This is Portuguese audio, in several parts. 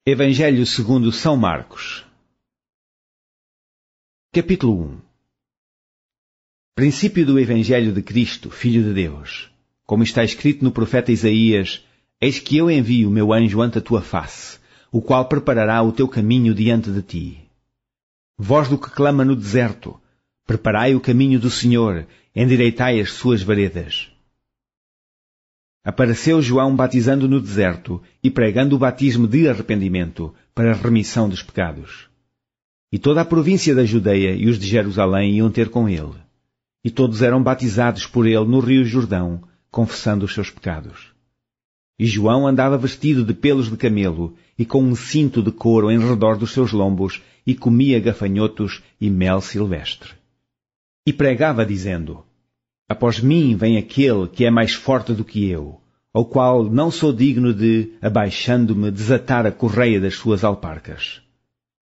Evangelho segundo São Marcos. Capítulo 1. Princípio do Evangelho de Cristo, Filho de Deus. Como está escrito no profeta Isaías: Eis que eu envio o meu anjo ante a tua face, o qual preparará o teu caminho diante de ti. Voz do que clama no deserto: Preparai o caminho do Senhor, endireitai as suas veredas. Apareceu João batizando no deserto e pregando o batismo de arrependimento para a remissão dos pecados. E toda a província da Judeia e os de Jerusalém iam ter com ele. E todos eram batizados por ele no rio Jordão, confessando os seus pecados. E João andava vestido de pelos de camelo e com um cinto de couro em redor dos seus lombos e comia gafanhotos e mel silvestre. E pregava dizendo: Após mim vem aquele que é mais forte do que eu, ao qual não sou digno de, abaixando-me, desatar a correia das suas alparcas.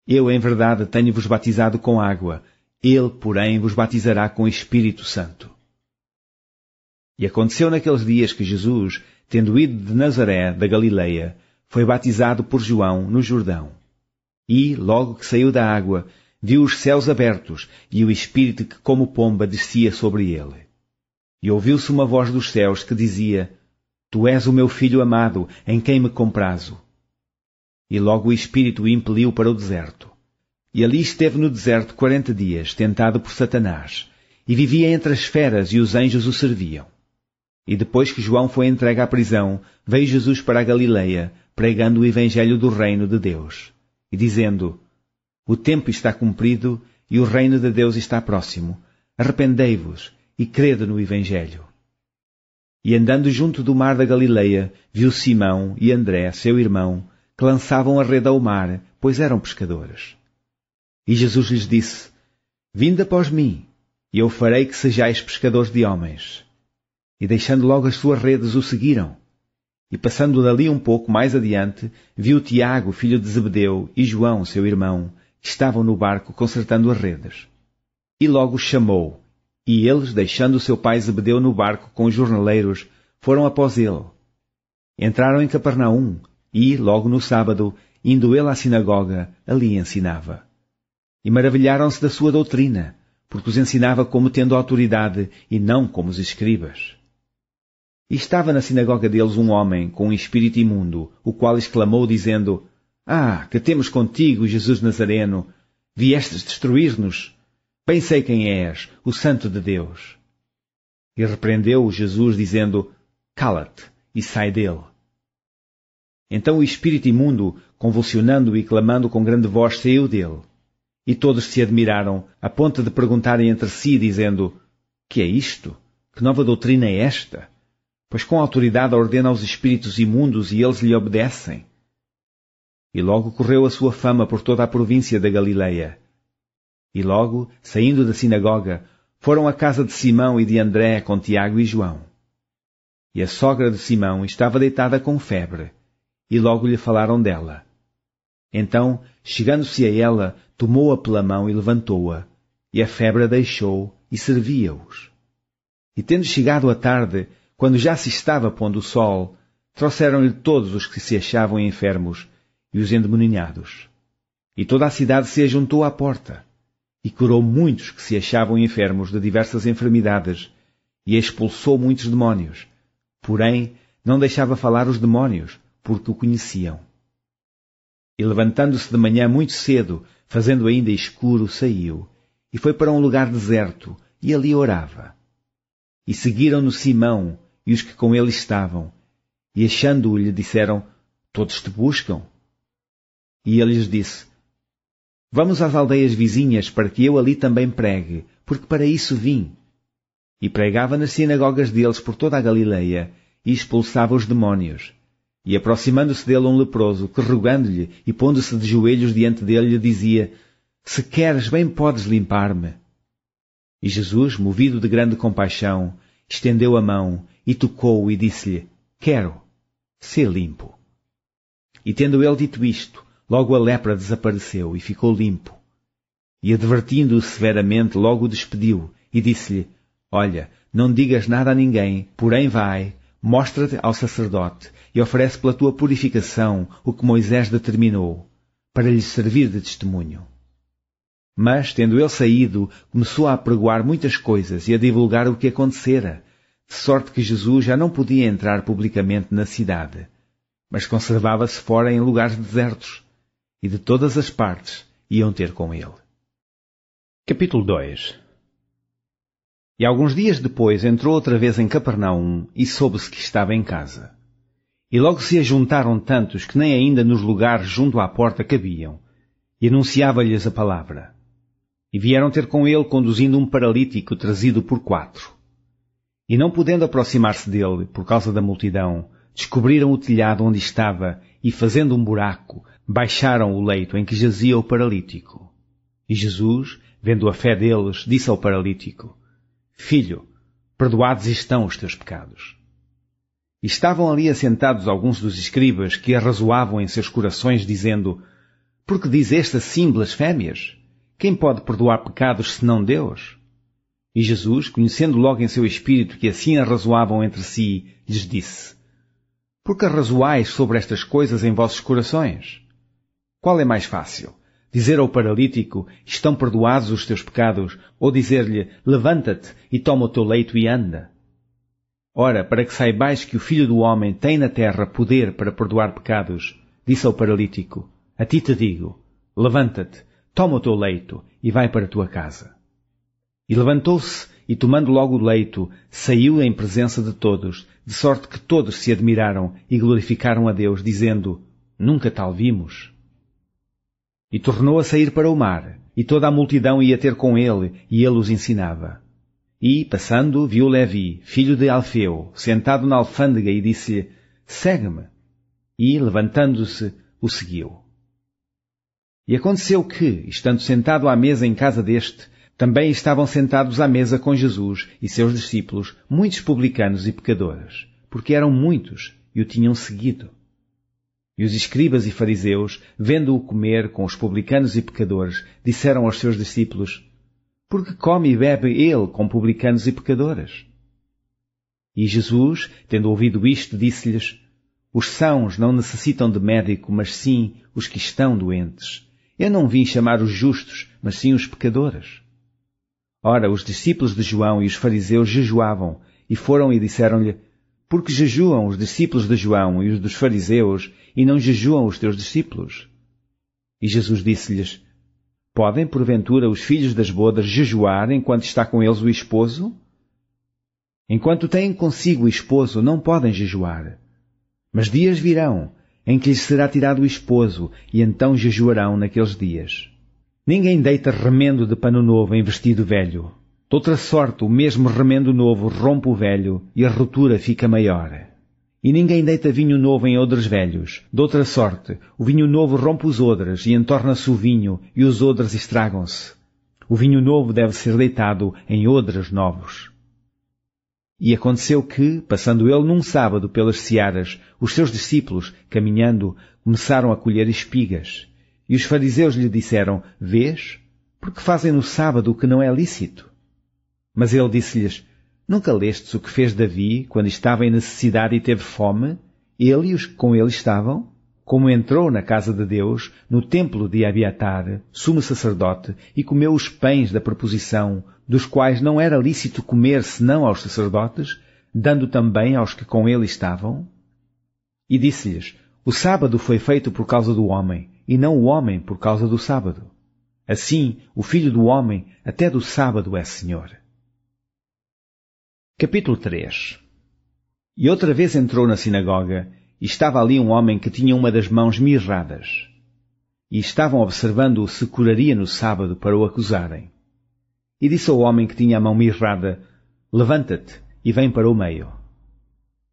Eu, em verdade, tenho-vos batizado com água, ele, porém, vos batizará com o Espírito Santo. E aconteceu naqueles dias que Jesus, tendo ido de Nazaré, da Galileia, foi batizado por João no Jordão. E, logo que saiu da água, viu os céus abertos e o Espírito que como pomba descia sobre ele. E ouviu-se uma voz dos céus que dizia: Tu és o meu Filho amado, em quem me comprazo. E logo o Espírito o impeliu para o deserto. E ali esteve no deserto 40 dias, tentado por Satanás, e vivia entre as feras e os anjos o serviam. E depois que João foi entregue à prisão, veio Jesus para a Galileia, pregando o Evangelho do reino de Deus, e dizendo: O tempo está cumprido e o reino de Deus está próximo. Arrependei-vos e crede no Evangelho. E andando junto do mar da Galileia, viu Simão e André, seu irmão, que lançavam a rede ao mar, pois eram pescadores. E Jesus lhes disse: Vinde após mim, e eu farei que sejais pescadores de homens. E deixando logo as suas redes, o seguiram. E passando dali um pouco mais adiante, viu Tiago, filho de Zebedeu, e João, seu irmão, que estavam no barco consertando as redes. E logo os chamou. E eles, deixando o seu pai Zebedeu no barco com os jornaleiros, foram após ele. Entraram em Capernaum, e, logo no sábado, indo ele à sinagoga, ali ensinava. E maravilharam-se da sua doutrina, porque os ensinava como tendo autoridade, e não como os escribas. E estava na sinagoga deles um homem com um espírito imundo, o qual exclamou, dizendo: Ah, que temos contigo, Jesus Nazareno! Viestes destruir-nos! Bem sei quem és, o Santo de Deus. E repreendeu-o Jesus, dizendo: Cala-te e sai dele. Então o espírito imundo, convulsionando e clamando com grande voz, saiu dele. E todos se admiraram, a ponto de perguntarem entre si, dizendo: Que é isto? Que nova doutrina é esta? Pois com autoridade ordena aos espíritos imundos e eles lhe obedecem. E logo correu a sua fama por toda a província da Galileia. E logo, saindo da sinagoga, foram à casa de Simão e de André com Tiago e João. E a sogra de Simão estava deitada com febre, e logo lhe falaram dela. Então, chegando-se a ela, tomou-a pela mão e levantou-a, e a febre a deixou, e servia-os. E tendo chegado a tarde, quando já se estava pondo o sol, trouxeram-lhe todos os que se achavam enfermos, e os endemoniados. E toda a cidade se ajuntou à porta. E curou muitos que se achavam enfermos de diversas enfermidades, e expulsou muitos demónios. Porém, não deixava falar os demónios, porque o conheciam. E levantando-se de manhã muito cedo, fazendo ainda escuro, saiu, e foi para um lugar deserto, e ali orava. E seguiram-no Simão e os que com ele estavam, e achando-o lhe disseram: Todos te buscam. E ele lhes disse: Vamos às aldeias vizinhas, para que eu ali também pregue, porque para isso vim. E pregava nas sinagogas deles por toda a Galileia, e expulsava os demónios. E aproximando-se dele um leproso, que rogando-lhe e pondo-se de joelhos diante dele, lhe dizia: Se queres, bem podes limpar-me. E Jesus, movido de grande compaixão, estendeu a mão e tocou-o e disse-lhe: Quero, sê limpo. E tendo ele dito isto, logo a lepra desapareceu e ficou limpo. E advertindo-o severamente, logo o despediu e disse-lhe: Olha, não digas nada a ninguém, porém vai, mostra-te ao sacerdote e oferece pela tua purificação o que Moisés determinou, para lhes servir de testemunho. Mas, tendo ele saído, começou a apregoar muitas coisas e a divulgar o que acontecera, de sorte que Jesus já não podia entrar publicamente na cidade, mas conservava-se fora em lugares desertos, e de todas as partes iam ter com ele. Capítulo 2. E alguns dias depois entrou outra vez em Capernaum e soube-se que estava em casa. E logo se ajuntaram tantos que nem ainda nos lugares junto à porta cabiam, e anunciava-lhes a palavra. E vieram ter com ele conduzindo um paralítico trazido por 4. E não podendo aproximar-se dele, por causa da multidão, descobriram o telhado onde estava e, fazendo um buraco, baixaram o leito em que jazia o paralítico. E Jesus, vendo a fé deles, disse ao paralítico: Filho, perdoados estão os teus pecados. E estavam ali assentados alguns dos escribas que arrazoavam em seus corações, dizendo: Por que diz este assim blasfémias? Quem pode perdoar pecados senão Deus? E Jesus, conhecendo logo em seu espírito que assim arrazoavam entre si, lhes disse: Por que arrazoais sobre estas coisas em vossos corações? Qual é mais fácil? Dizer ao paralítico: Estão perdoados os teus pecados, ou dizer-lhe: Levanta-te e toma o teu leito e anda? Ora, para que saibais que o Filho do Homem tem na terra poder para perdoar pecados, disse ao paralítico: A ti te digo, levanta-te, toma o teu leito e vai para a tua casa. E levantou-se e, tomando logo o leito, saiu em presença de todos, de sorte que todos se admiraram e glorificaram a Deus, dizendo: Nunca tal vimos. E tornou a sair para o mar, e toda a multidão ia ter com ele, e ele os ensinava. E, passando, viu Levi, filho de Alfeu, sentado na alfândega, e disse-lhe: Segue-me. E, levantando-se, o seguiu. E aconteceu que, estando sentado à mesa em casa deste, também estavam sentados à mesa com Jesus e seus discípulos, muitos publicanos e pecadores, porque eram muitos e o tinham seguido. E os escribas e fariseus, vendo-o comer com os publicanos e pecadores, disseram aos seus discípulos: Por que come e bebe ele com publicanos e pecadores? E Jesus, tendo ouvido isto, disse-lhes: Os sãos não necessitam de médico, mas sim os que estão doentes. Eu não vim chamar os justos, mas sim os pecadores. Ora, os discípulos de João e os fariseus jejuavam, e foram e disseram-lhe: Por que jejuam os discípulos de João e os dos fariseus, e não jejuam os teus discípulos? E Jesus disse-lhes: Podem, porventura, os filhos das bodas jejuar enquanto está com eles o esposo? Enquanto têm consigo o esposo, não podem jejuar. Mas dias virão, em que lhes será tirado o esposo, e então jejuarão naqueles dias. Ninguém deita remendo de pano novo em vestido velho. De outra sorte, o mesmo remendo novo rompe o velho, e a rotura fica maior. E ninguém deita vinho novo em odres velhos. De outra sorte, o vinho novo rompe os odres, e entorna-se o vinho, e os odres estragam-se. O vinho novo deve ser deitado em odres novos. E aconteceu que, passando ele num sábado pelas searas, os seus discípulos, caminhando, começaram a colher espigas. E os fariseus lhe disseram: Vês? Porque fazem no sábado o que não é lícito? Mas ele disse-lhes: Nunca lestes o que fez Davi, quando estava em necessidade e teve fome, ele e os que com ele estavam? Como entrou na casa de Deus, no templo de Abiatar, sumo sacerdote, e comeu os pães da proposição, dos quais não era lícito comer senão aos sacerdotes, dando também aos que com ele estavam? E disse-lhes: O sábado foi feito por causa do homem, e não o homem por causa do sábado. Assim, o Filho do Homem até do sábado é Senhor. Capítulo 3. E outra vez entrou na sinagoga, e estava ali um homem que tinha uma das mãos mirradas. E estavam observando-o se curaria no sábado para o acusarem. E disse ao homem que tinha a mão mirrada: Levanta-te e vem para o meio.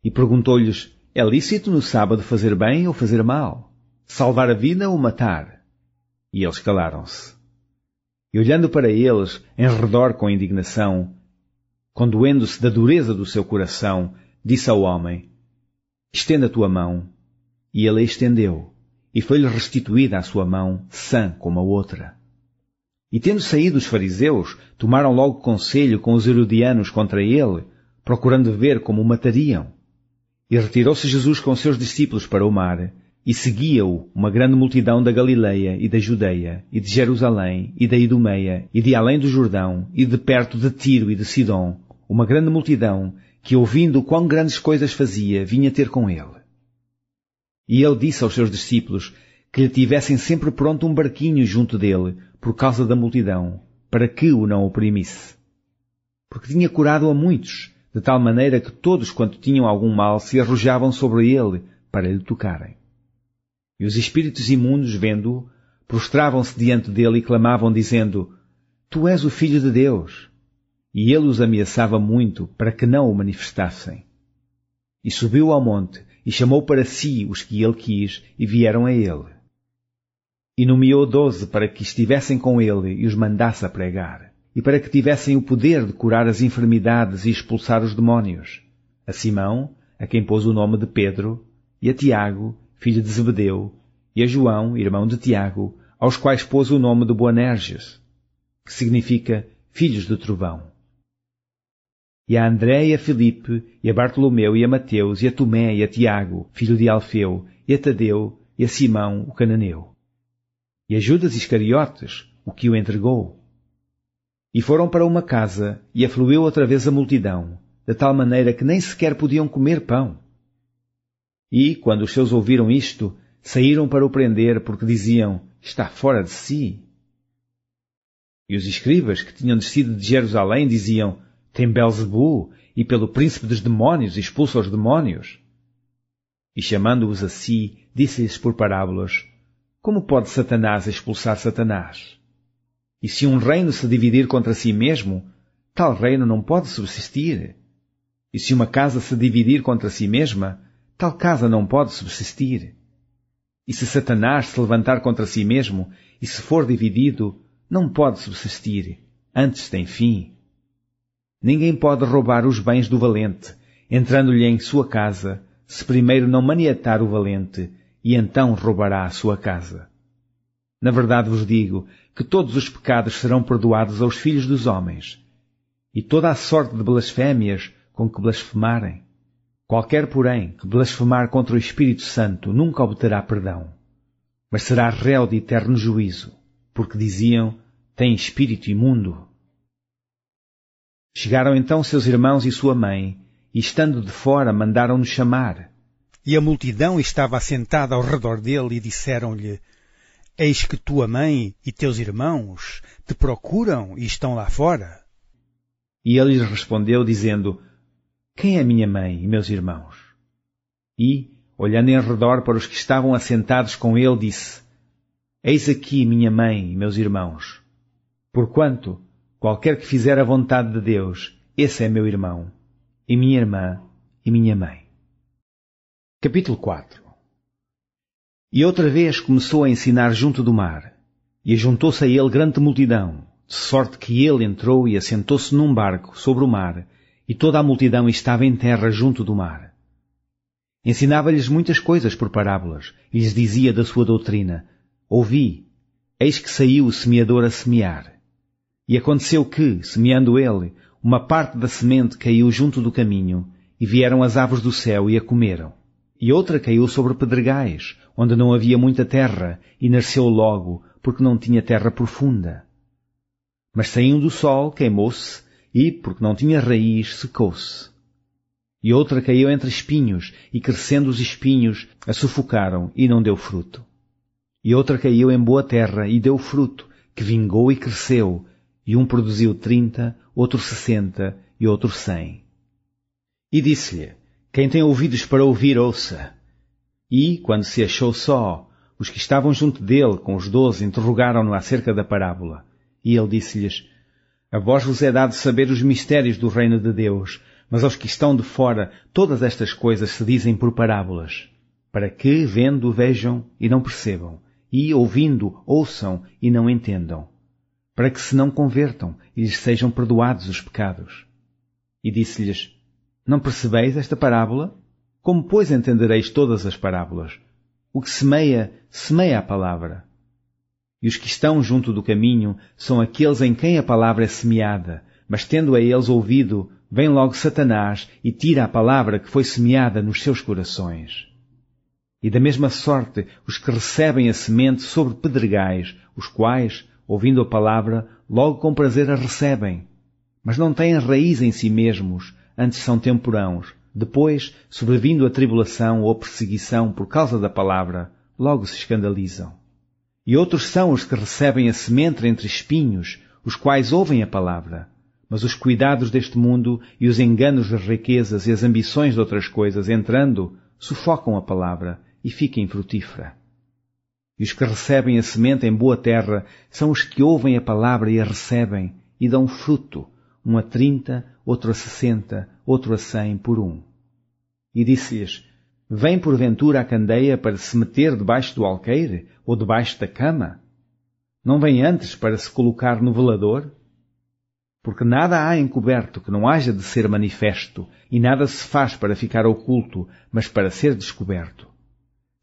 E perguntou-lhes: É lícito no sábado fazer bem ou fazer mal? Salvar a vida ou matar? E eles calaram-se. E olhando para eles, em redor com indignação, condoendo-se da dureza do seu coração, disse ao homem: Estenda a tua mão. E ele a estendeu, e foi-lhe restituída a sua mão, sã como a outra. E tendo saído os fariseus, tomaram logo conselho com os herodianos contra ele, procurando ver como o matariam. E retirou-se Jesus com seus discípulos para o mar, e seguia-o uma grande multidão da Galileia e da Judeia, e de Jerusalém, e da Idumeia, e de além do Jordão, e de perto de Tiro e de Sidom, uma grande multidão, que ouvindo quão grandes coisas fazia, vinha ter com ele. E ele disse aos seus discípulos que lhe tivessem sempre pronto um barquinho junto dele, por causa da multidão, para que o não oprimisse. Porque tinha curado a muitos, de tal maneira que todos quanto tinham algum mal se arrojavam sobre ele para lhe tocarem. E os espíritos imundos, vendo-o, prostravam-se diante dele e clamavam, dizendo: Tu és o Filho de Deus. E ele os ameaçava muito para que não o manifestassem. E subiu ao monte e chamou para si os que ele quis e vieram a ele. E nomeou 12 para que estivessem com ele e os mandasse a pregar, e para que tivessem o poder de curar as enfermidades e expulsar os demónios. A Simão, a quem pôs o nome de Pedro, e a Tiago, filho de Zebedeu, e a João, irmão de Tiago, aos quais pôs o nome de Boanerges, que significa filhos do trovão. E a André e a Filipe, e a Bartolomeu e a Mateus, e a Tomé e a Tiago, filho de Alfeu, e a Tadeu, e a Simão, o cananeu. E a Judas Iscariotes, o que o entregou. E foram para uma casa, e afluiu outra vez a multidão, de tal maneira que nem sequer podiam comer pão. E, quando os seus ouviram isto, saíram para o prender, porque diziam: Está fora de si. E os escribas, que tinham descido de Jerusalém, diziam: Tem Belzebu, e pelo príncipe dos demónios expulsa os demónios. E chamando-os a si, disse-lhes por parábolas: Como pode Satanás expulsar Satanás? E se um reino se dividir contra si mesmo, tal reino não pode subsistir. E se uma casa se dividir contra si mesma, tal casa não pode subsistir. E se Satanás se levantar contra si mesmo, e se for dividido, não pode subsistir, antes tem fim. Ninguém pode roubar os bens do valente, entrando-lhe em sua casa, se primeiro não maniatar o valente, e então roubará a sua casa. Na verdade vos digo que todos os pecados serão perdoados aos filhos dos homens, e toda a sorte de blasfémias com que blasfemarem. Qualquer, porém, que blasfemar contra o Espírito Santo nunca obterá perdão, mas será réu de eterno juízo, porque diziam: tem espírito imundo. Chegaram então seus irmãos e sua mãe, e estando de fora mandaram-nos chamar. E a multidão estava assentada ao redor dele e disseram-lhe: Eis que tua mãe e teus irmãos te procuram e estão lá fora. E ele lhes respondeu, dizendo: Quem é minha mãe e meus irmãos? E, olhando em redor para os que estavam assentados com ele, disse: Eis aqui minha mãe e meus irmãos. Porquanto, qualquer que fizer a vontade de Deus, esse é meu irmão, e minha irmã e minha mãe. Capítulo 4. E outra vez começou a ensinar junto do mar, e ajuntou-se a ele grande multidão, de sorte que ele entrou e assentou-se num barco sobre o mar, e toda a multidão estava em terra junto do mar. Ensinava-lhes muitas coisas por parábolas, e lhes dizia da sua doutrina: Ouvi, eis que saiu o semeador a semear. E aconteceu que, semeando ele, uma parte da semente caiu junto do caminho, e vieram as aves do céu e a comeram. E outra caiu sobre pedregais, onde não havia muita terra, e nasceu logo, porque não tinha terra profunda. Mas saindo o sol, queimou-se, e, porque não tinha raiz, secou-se. E outra caiu entre espinhos, e crescendo os espinhos, a sufocaram, e não deu fruto. E outra caiu em boa terra, e deu fruto, que vingou e cresceu, e um produziu 30, outro 60, e outro 100. E disse-lhe: Quem tem ouvidos para ouvir, ouça. E, quando se achou só, os que estavam junto dele, com os 12, interrogaram-no acerca da parábola. E ele disse-lhes: A vós vos é dado saber os mistérios do reino de Deus, mas aos que estão de fora, todas estas coisas se dizem por parábolas, para que, vendo, vejam e não percebam, e, ouvindo, ouçam e não entendam, para que se não convertam e lhes sejam perdoados os pecados. E disse-lhes: Não percebeis esta parábola? Como, pois, entendereis todas as parábolas? O que semeia, semeia a palavra. E os que estão junto do caminho são aqueles em quem a palavra é semeada, mas tendo a eles ouvido, vem logo Satanás e tira a palavra que foi semeada nos seus corações. E da mesma sorte, os que recebem a semente sobre pedregais, os quais, ouvindo a palavra, logo com prazer a recebem, mas não têm raiz em si mesmos, antes são temporãos. Depois, sobrevindo a tribulação ou a perseguição por causa da palavra, logo se escandalizam. E outros são os que recebem a semente entre espinhos, os quais ouvem a palavra, mas os cuidados deste mundo e os enganos das riquezas e as ambições de outras coisas, entrando, sufocam a palavra e fica infrutífera. E os que recebem a semente em boa terra são os que ouvem a palavra e a recebem e dão fruto, um a 30, outro a 60, outro a 100 por um. E disse-lhes, vem porventura a candeia para se meter debaixo do alqueire ou debaixo da cama? Não vem antes para se colocar no velador? Porque nada há encoberto que não haja de ser manifesto, e nada se faz para ficar oculto, mas para ser descoberto.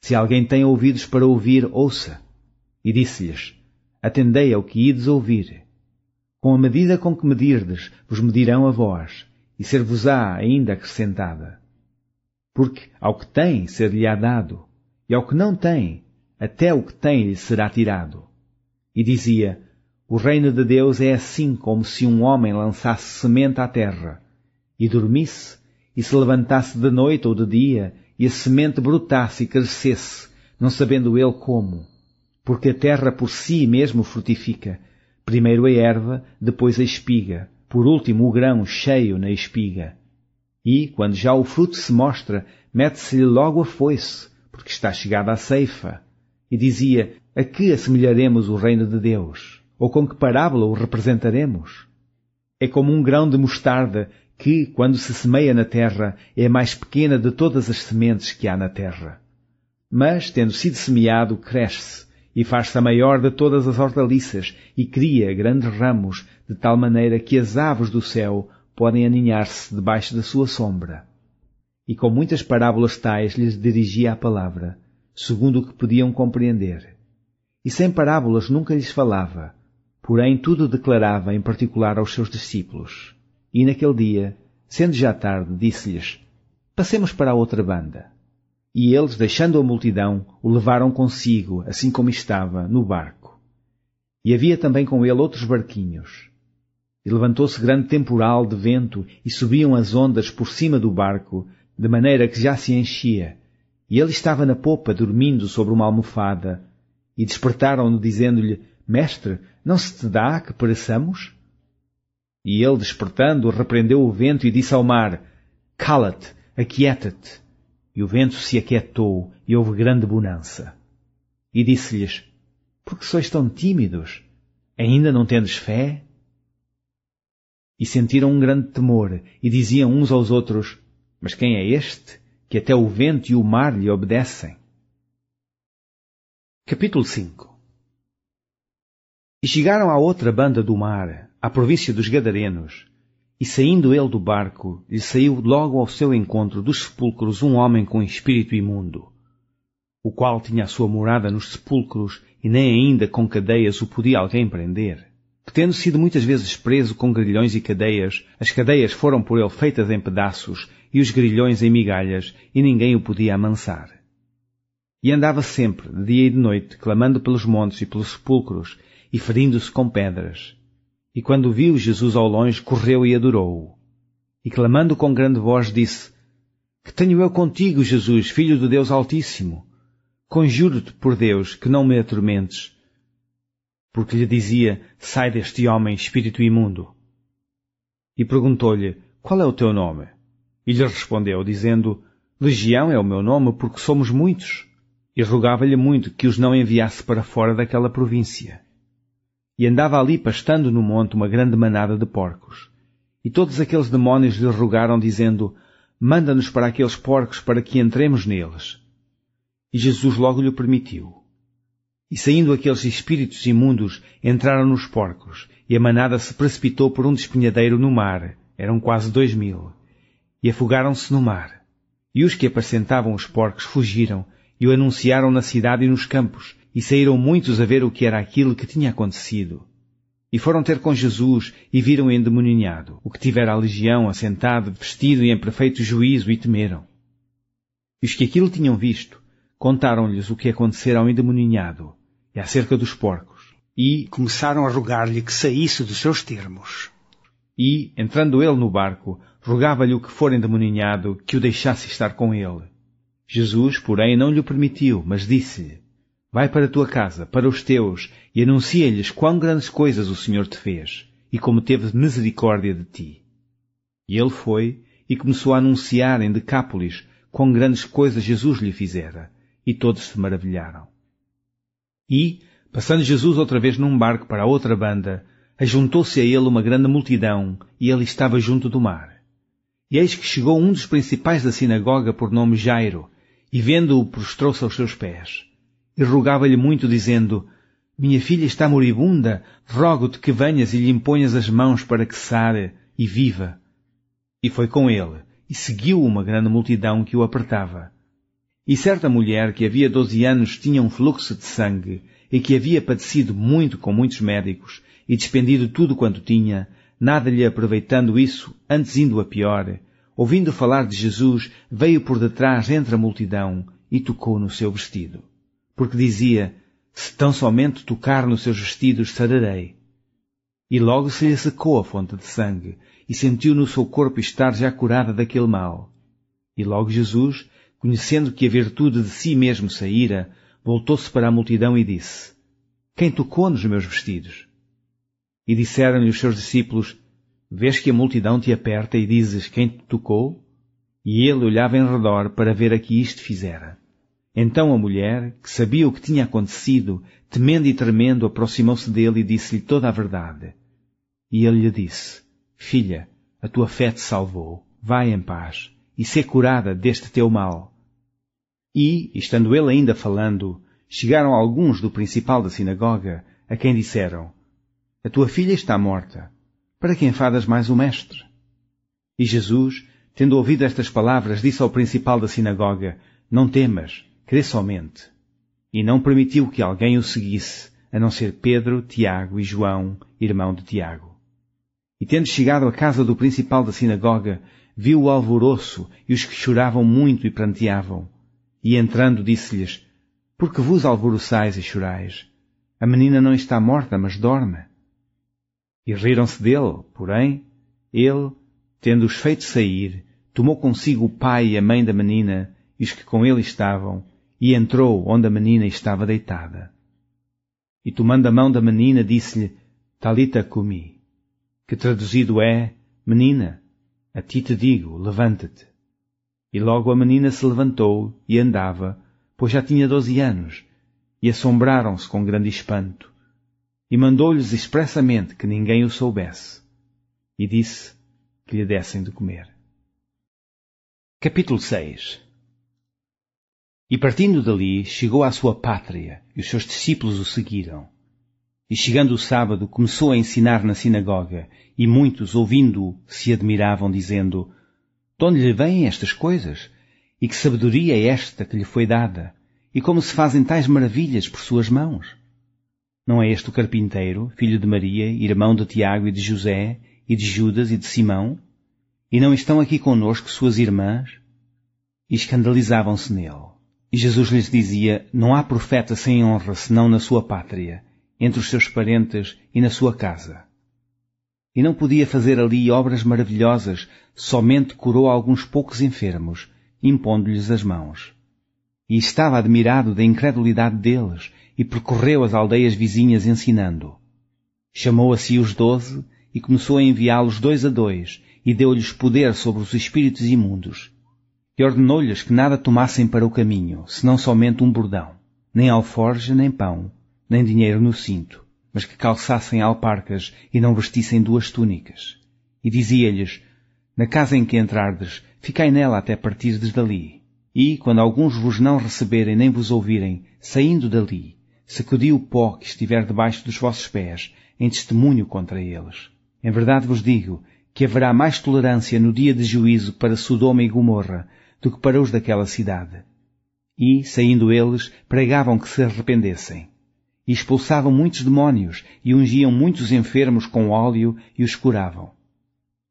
Se alguém tem ouvidos para ouvir, ouça. E disse-lhes, atendei ao que ides ouvir. Com a medida com que medirdes, vos medirão a vós, e ser-vos-á ainda acrescentada. Porque ao que tem, ser-lhe-á dado, e ao que não tem, até o que tem lhe será tirado. E dizia, o reino de Deus é assim como se um homem lançasse semente à terra, e dormisse, e se levantasse de noite ou de dia, e a semente brotasse e crescesse, não sabendo ele como. Porque a terra por si mesmo frutifica, primeiro a erva, depois a espiga, por último o grão cheio na espiga. E, quando já o fruto se mostra, mete-se-lhe logo a foice, porque está chegada a ceifa. E dizia, a que assemelharemos o reino de Deus? Ou com que parábola o representaremos? É como um grão de mostarda que, quando se semeia na terra, é a mais pequena de todas as sementes que há na terra. Mas, tendo sido semeado, cresce, e faz-se a maior de todas as hortaliças, e cria grandes ramos, de tal maneira que as aves do céu podem aninhar-se debaixo da sua sombra. E com muitas parábolas tais lhes dirigia a palavra, segundo o que podiam compreender. E sem parábolas nunca lhes falava, porém tudo declarava em particular aos seus discípulos. E naquele dia, sendo já tarde, disse-lhes, passemos para a outra banda. E eles, deixando a multidão, o levaram consigo, assim como estava, no barco. E havia também com ele outros barquinhos. E levantou-se grande temporal de vento, e subiam as ondas por cima do barco, de maneira que já se enchia. E ele estava na popa, dormindo sobre uma almofada. E despertaram-no, dizendo-lhe, Mestre, não se te dá que pereçamos? E ele, despertando, repreendeu o vento e disse ao mar, Cala-te, aquieta-te. E o vento se aquietou, e houve grande bonança. E disse-lhes, por que sois tão tímidos? Ainda não tendes fé? E sentiram um grande temor, e diziam uns aos outros, mas quem é este, que até o vento e o mar lhe obedecem? Capítulo 5. E chegaram à outra banda do mar, à província dos Gadarenos, e saindo ele do barco, lhe saiu logo ao seu encontro dos sepulcros um homem com espírito imundo, o qual tinha a sua morada nos sepulcros, e nem ainda com cadeias o podia alguém prender. Que tendo sido muitas vezes preso com grilhões e cadeias, as cadeias foram por ele feitas em pedaços, e os grilhões em migalhas, e ninguém o podia amansar. E andava sempre, de dia e de noite, clamando pelos montes e pelos sepulcros, e ferindo-se com pedras. E quando viu Jesus ao longe, correu e adorou-o. E clamando com grande voz, disse, Que tenho eu contigo, Jesus, Filho do Deus Altíssimo? Conjuro-te por Deus que não me atormentes. Porque lhe dizia, sai deste homem, espírito imundo. E perguntou-lhe, qual é o teu nome? E lhe respondeu, dizendo, Legião é o meu nome, porque somos muitos. E rogava-lhe muito que os não enviasse para fora daquela província. E andava ali pastando no monte uma grande manada de porcos. E todos aqueles demónios lhe rogaram, dizendo, manda-nos para aqueles porcos para que entremos neles. E Jesus logo lhe permitiu. E saindo aqueles espíritos imundos, entraram nos porcos, e a manada se precipitou por um despenhadeiro no mar, eram quase 2000, e afogaram-se no mar. E os que apacentavam os porcos fugiram, e o anunciaram na cidade e nos campos, e saíram muitos a ver o que era aquilo que tinha acontecido. E foram ter com Jesus e viram o endemoninhado, o que tivera a legião, assentado, vestido e em perfeito juízo, e temeram. E os que aquilo tinham visto, contaram-lhes o que acontecera ao endemoninhado e acerca dos porcos. E começaram a rogar-lhe que saísse dos seus termos. E, entrando ele no barco, rogava-lhe o que for endemoninhado que o deixasse estar com ele. Jesus, porém, não lhe permitiu, mas disse-lhe: vai para a tua casa, para os teus, e anuncia-lhes quão grandes coisas o Senhor te fez, e como teve misericórdia de ti. E ele foi, e começou a anunciar em Decápolis quão grandes coisas Jesus lhe fizera, e todos se maravilharam. E, passando Jesus outra vez num barco para a outra banda, ajuntou-se a ele uma grande multidão, e ele estava junto do mar. E eis que chegou um dos principais da sinagoga por nome Jairo, e vendo-o prostrou-se aos seus pés. E rogava-lhe muito, dizendo: minha filha está moribunda, rogo-te que venhas e lhe imponhas as mãos para que sare e viva. E foi com ele, e seguiu uma grande multidão que o apertava. E certa mulher que havia 12 anos tinha um fluxo de sangue, e que havia padecido muito com muitos médicos, e despendido tudo quanto tinha, nada lhe aproveitando isso, antes indo a pior, ouvindo falar de Jesus, veio por detrás entre a multidão, e tocou no seu vestido. Porque dizia: se tão somente tocar nos seus vestidos, sararei. E logo se lhe secou a fonte de sangue, e sentiu no seu corpo estar já curada daquele mal. E logo Jesus, conhecendo que a virtude de si mesmo saíra, voltou-se para a multidão e disse: quem tocou nos meus vestidos? E disseram-lhe os seus discípulos: vês que a multidão te aperta e dizes: quem te tocou? E ele olhava em redor para ver a que isto fizera. Então a mulher, que sabia o que tinha acontecido, temendo e tremendo, aproximou-se dele e disse-lhe toda a verdade. E ele lhe disse: filha, a tua fé te salvou, vai em paz, e sê curada deste teu mal. E, estando ele ainda falando, chegaram alguns do principal da sinagoga, a quem disseram: a tua filha está morta, para que enfadas mais o mestre? E Jesus, tendo ouvido estas palavras, disse ao principal da sinagoga: não temas, crê somente. E não permitiu que alguém o seguisse, a não ser Pedro, Tiago e João, irmão de Tiago. E tendo chegado à casa do principal da sinagoga, viu o alvoroço e os que choravam muito e pranteavam. E entrando disse-lhes: por que vos alvoroçais e chorais? A menina não está morta, mas dorme. E riram-se dele, porém, ele, tendo-os feito sair, tomou consigo o pai e a mãe da menina e os que com ele estavam, e entrou onde a menina estava deitada. E tomando a mão da menina, disse-lhe: Talita cumi, que traduzido é: menina, a ti te digo, levanta-te. E logo a menina se levantou e andava, pois já tinha 12 anos, e assombraram-se com grande espanto. E mandou-lhes expressamente que ninguém o soubesse, e disse que lhe dessem de comer. Capítulo 6. E partindo dali, chegou à sua pátria, e os seus discípulos o seguiram. E chegando o sábado, começou a ensinar na sinagoga, e muitos, ouvindo-o, se admiravam, dizendo: de onde lhe vêm estas coisas? E que sabedoria é esta que lhe foi dada? E como se fazem tais maravilhas por suas mãos? Não é este o carpinteiro, filho de Maria, irmão de Tiago e de José, e de Judas e de Simão? E não estão aqui conosco suas irmãs? E escandalizavam-se nele. E Jesus lhes dizia: não há profeta sem honra senão na sua pátria, entre os seus parentes e na sua casa. E não podia fazer ali obras maravilhosas, somente curou alguns poucos enfermos, impondo-lhes as mãos. E estava admirado da incredulidade deles, e percorreu as aldeias vizinhas ensinando. Chamou a si os 12, e começou a enviá-los 2 a 2, e deu-lhes poder sobre os espíritos imundos. E ordenou-lhes que nada tomassem para o caminho, senão somente um bordão, nem alforje, nem pão, nem dinheiro no cinto, mas que calçassem alparcas e não vestissem 2 túnicas. E dizia-lhes: na casa em que entrardes, ficai nela até partirdes dali. E, quando alguns vos não receberem nem vos ouvirem, saindo dali, sacudi o pó que estiver debaixo dos vossos pés, em testemunho contra eles. Em verdade vos digo que haverá mais tolerância no dia de juízo para Sodoma e Gomorra do que para os daquela cidade. E, saindo eles, pregavam que se arrependessem. e expulsavam muitos demónios, e ungiam muitos enfermos com óleo e os curavam.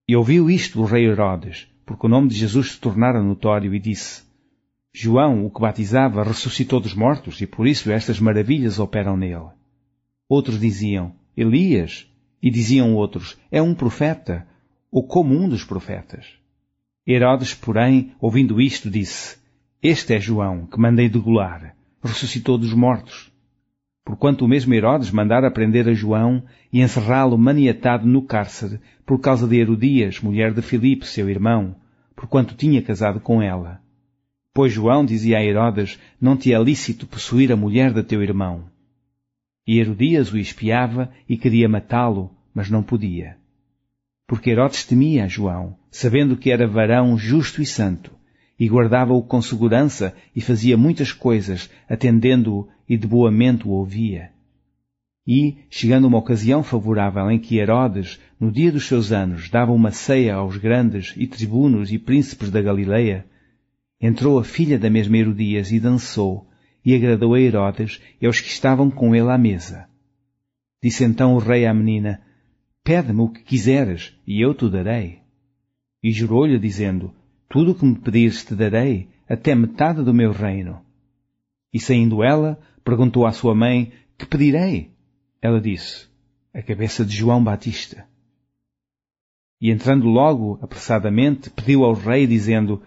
E ouviu isto o rei Herodes, porque o nome de Jesus se tornara notório, e disse: João, o que batizava, ressuscitou dos mortos, e por isso estas maravilhas operam nele. Outros diziam: Elias, e diziam outros: é um profeta, ou como um dos profetas. Herodes, porém, ouvindo isto, disse: Este é João, que mandei degolar, ressuscitou dos mortos. Porquanto o mesmo Herodes mandara prender a João e encerrá-lo maniatado no cárcere por causa de Herodias, mulher de Filipe, seu irmão, porquanto tinha casado com ela. Pois João dizia a Herodes: Não te é lícito possuir a mulher de teu irmão. E Herodias o espiava e queria matá-lo, mas não podia. Porque Herodes temia a João, sabendo que era varão justo e santo, e guardava-o com segurança e fazia muitas coisas, atendendo-o e de boa mente o ouvia. E, chegando uma ocasião favorável em que Herodes, no dia dos seus anos, dava uma ceia aos grandes e tribunos e príncipes da Galileia, entrou a filha da mesma Herodias e dançou, e agradou a Herodes e aos que estavam com ele à mesa. Disse então o rei à menina: Pede-me o que quiseres, e eu te darei. E jurou-lhe, dizendo: Tudo o que me pedires te darei, até metade do meu reino. E saindo ela, perguntou à sua mãe: Que pedirei? Ela disse: A cabeça de João Batista. E entrando logo, apressadamente, pediu ao rei, dizendo: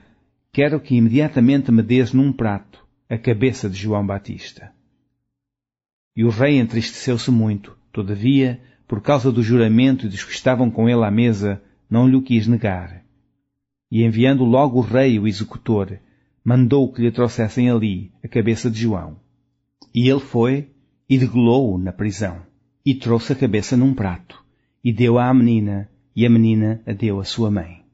Quero que imediatamente me dês num prato a cabeça de João Batista. E o rei entristeceu-se muito, todavia, por causa do juramento e dos que estavam com ele à mesa, não lhe o quis negar. E enviando logo o rei o executor, mandou que lhe trouxessem ali a cabeça de João. E ele foi e degolou-o na prisão, e trouxe a cabeça num prato, e deu-a à menina, e a menina a deu à sua mãe.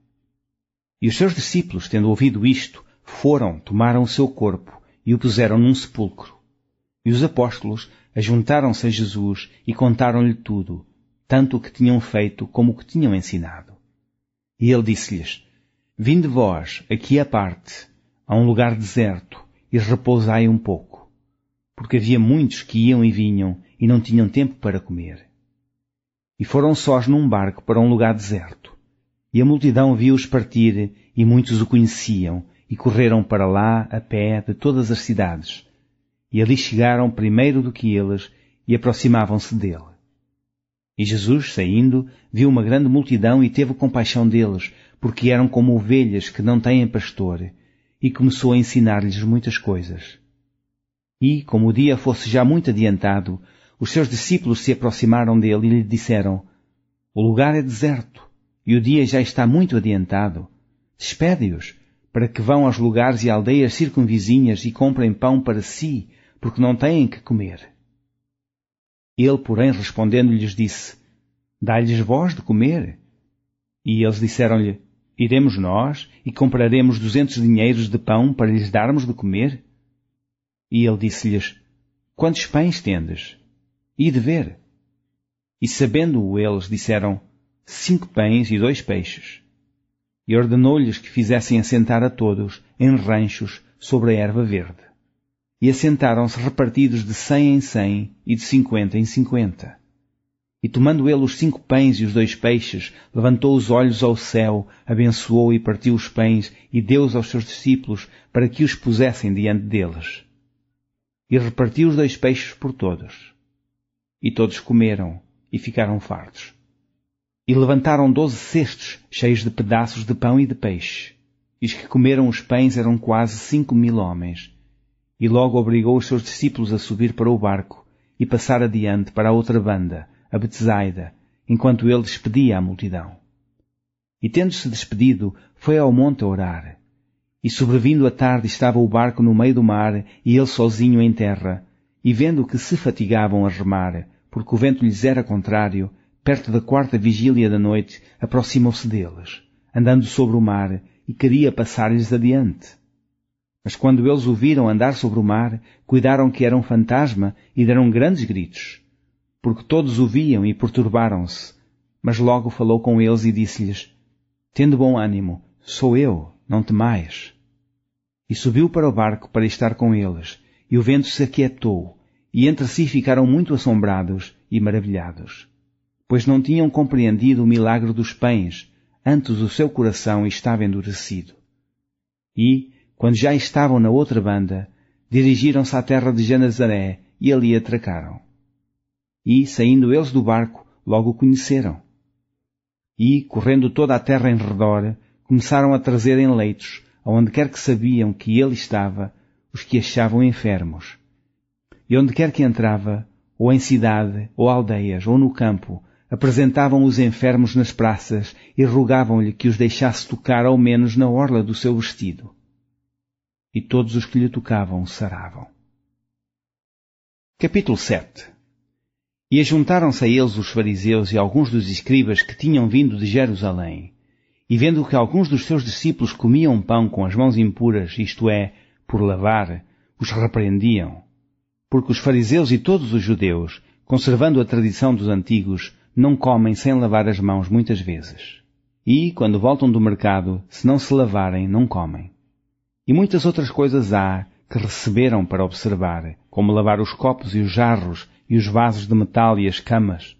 E os seus discípulos, tendo ouvido isto, foram, tomaram o seu corpo, e o puseram num sepulcro. E os apóstolos ajuntaram-se a Jesus e contaram-lhe tudo, tanto o que tinham feito como o que tinham ensinado. E ele disse-lhes: Vinde vós, aqui à parte, a um lugar deserto, e repousai um pouco, porque havia muitos que iam e vinham, e não tinham tempo para comer. E foram sós num barco para um lugar deserto. E a multidão viu-os partir, e muitos o conheciam, e correram para lá a pé de todas as cidades. E ali chegaram primeiro do que eles, e aproximavam-se dele. E Jesus, saindo, viu uma grande multidão e teve compaixão deles, porque eram como ovelhas que não têm pastor, e começou a ensinar-lhes muitas coisas. E, como o dia fosse já muito adiantado, os seus discípulos se aproximaram dele e lhe disseram: O lugar é deserto, e o dia já está muito adiantado. Despede-os, para que vão aos lugares e aldeias circunvizinhas e comprem pão para si, porque não têm que comer. Ele, porém, respondendo, lhes disse: Dai-lhes vós de comer. E eles disseram-lhe: Iremos nós e compraremos 200 dinheiros de pão para lhes darmos de comer? E ele disse-lhes: Quantos pães tendes? Ide ver. E sabendo-o eles, disseram: 5 pães e 2 peixes. E ordenou-lhes que fizessem assentar a todos em ranchos sobre a erva verde. E assentaram-se repartidos de 100 em 100 e de 50 em 50. E tomando ele os 5 pães e os 2 peixes, levantou os olhos ao céu, abençoou e partiu os pães e deu-os aos seus discípulos para que os pusessem diante deles. E repartiu os 2 peixes por todos. E todos comeram e ficaram fartos. E levantaram 12 cestos cheios de pedaços de pão e de peixe. E os que comeram os pães eram quase 5.000 homens. E logo obrigou os seus discípulos a subir para o barco e passar adiante para a outra banda, a Betsaida, enquanto ele despedia a multidão. E tendo-se despedido, foi ao monte a orar. E sobrevindo a tarde estava o barco no meio do mar e ele sozinho em terra. E vendo que se fatigavam a remar, porque o vento lhes era contrário, perto da 4ª vigília da noite, aproximou-se deles, andando sobre o mar, e queria passar-lhes adiante. Mas quando eles o viram andar sobre o mar, cuidaram que era um fantasma e deram grandes gritos, porque todos o viam e perturbaram-se. Mas logo falou com eles e disse-lhes: Tende bom ânimo, sou eu, não temais. E subiu para o barco para estar com eles, e o vento se aquietou, e entre si ficaram muito assombrados e maravilhados, pois não tinham compreendido o milagre dos pães, antes o seu coração estava endurecido. E, quando já estavam na outra banda, dirigiram-se à terra de Genezaré e ali atracaram. E, saindo eles do barco, logo o conheceram. E, correndo toda a terra em redor, começaram a trazer em leitos, aonde quer que sabiam que ele estava, os que achavam enfermos. E onde quer que entrava, ou em cidade, ou aldeias, ou no campo, apresentavam os enfermos nas praças e rogavam-lhe que os deixasse tocar ao menos na orla do seu vestido. E todos os que lhe tocavam saravam. Capítulo 7. E ajuntaram-se a eles os fariseus e alguns dos escribas que tinham vindo de Jerusalém, e vendo que alguns dos seus discípulos comiam pão com as mãos impuras, isto é, por lavar, os repreendiam. Porque os fariseus e todos os judeus, conservando a tradição dos antigos, não comem sem lavar as mãos muitas vezes. E, quando voltam do mercado, se não se lavarem, não comem. E muitas outras coisas há que receberam para observar, como lavar os copos e os jarros e os vasos de metal e as camas.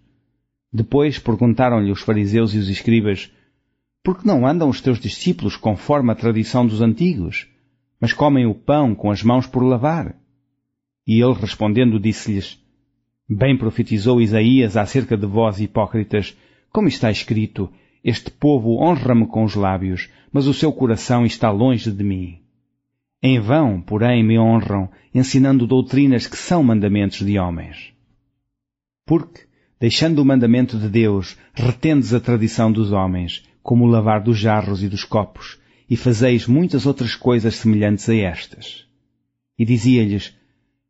Depois perguntaram-lhe os fariseus e os escribas: por que não andam os teus discípulos conforme a tradição dos antigos, mas comem o pão com as mãos por lavar? E ele respondendo disse-lhes: bem profetizou Isaías acerca de vós, hipócritas, como está escrito: este povo honra-me com os lábios, mas o seu coração está longe de mim. Em vão, porém, me honram, ensinando doutrinas que são mandamentos de homens. Porque, deixando o mandamento de Deus, retendes a tradição dos homens, como o lavar dos jarros e dos copos, e fazeis muitas outras coisas semelhantes a estas. E dizia-lhes: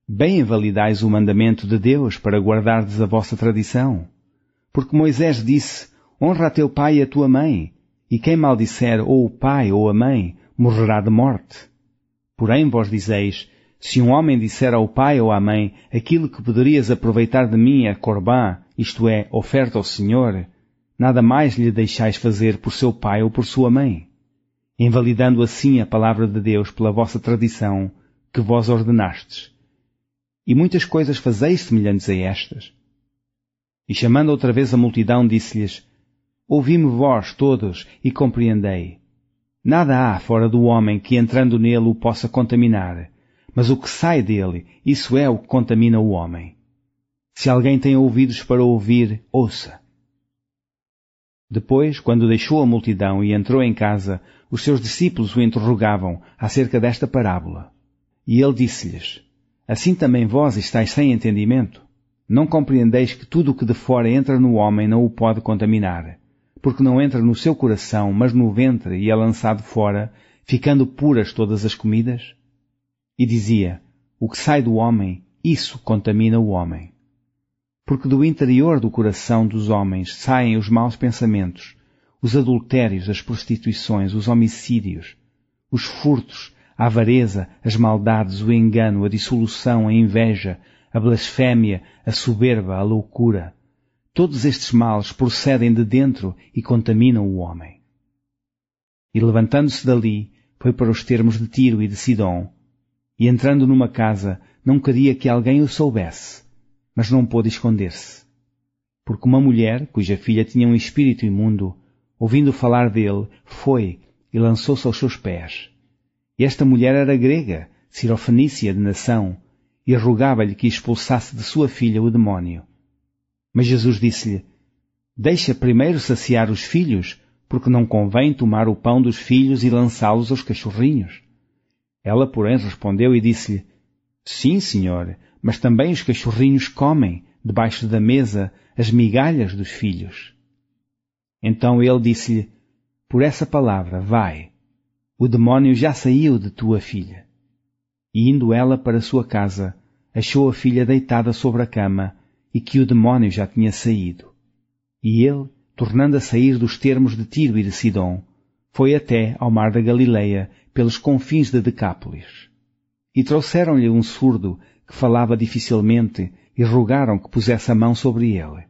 bem invalidais o mandamento de Deus para guardardes a vossa tradição. Porque Moisés disse: honra a teu pai e a tua mãe, e quem maldisser ou o pai ou a mãe, morrerá de morte. Porém vós dizeis: se um homem disser ao pai ou à mãe, aquilo que poderias aproveitar de mim é corbã, isto é, oferta ao Senhor, nada mais lhe deixais fazer por seu pai ou por sua mãe, invalidando assim a palavra de Deus pela vossa tradição, que vós ordenastes. E muitas coisas fazeis semelhantes a estas. E chamando outra vez a multidão, disse-lhes: ouvi-me vós todos e compreendei. Nada há fora do homem que entrando nele o possa contaminar, mas o que sai dele, isso é o que contamina o homem. Se alguém tem ouvidos para ouvir, ouça. Depois, quando deixou a multidão e entrou em casa, os seus discípulos o interrogavam acerca desta parábola. E ele disse-lhes: assim também vós estáis sem entendimento? Não compreendeis que tudo o que de fora entra no homem não o pode contaminar, porque não entra no seu coração, mas no ventre e é lançado fora, ficando puras todas as comidas? E dizia: o que sai do homem, isso contamina o homem. Porque do interior do coração dos homens saem os maus pensamentos, os adultérios, as prostituições, os homicídios, os furtos, a avareza, as maldades, o engano, a dissolução, a inveja, a blasfémia, a soberba, a loucura. Todos estes males procedem de dentro e contaminam o homem. E levantando-se dali, foi para os termos de Tiro e de Sidom, e entrando numa casa, não queria que alguém o soubesse, mas não pôde esconder-se. Porque uma mulher, cuja filha tinha um espírito imundo, ouvindo falar dele, foi e lançou-se aos seus pés. E esta mulher era grega, cirofenícia de nação, e rogava-lhe que expulsasse de sua filha o demónio. Mas Jesus disse-lhe: deixa primeiro saciar os filhos, porque não convém tomar o pão dos filhos e lançá-los aos cachorrinhos. Ela, porém, respondeu e disse-lhe: sim, Senhor, mas também os cachorrinhos comem, debaixo da mesa, as migalhas dos filhos. Então ele disse-lhe: por essa palavra, vai, o demónio já saiu de tua filha. E indo ela para sua casa, achou a filha deitada sobre a cama, e que o demónio já tinha saído. E ele, tornando a sair dos termos de Tiro e de Sidom, foi até ao mar da Galileia, pelos confins de Decápolis. E trouxeram-lhe um surdo, que falava dificilmente, e rogaram que pusesse a mão sobre ele.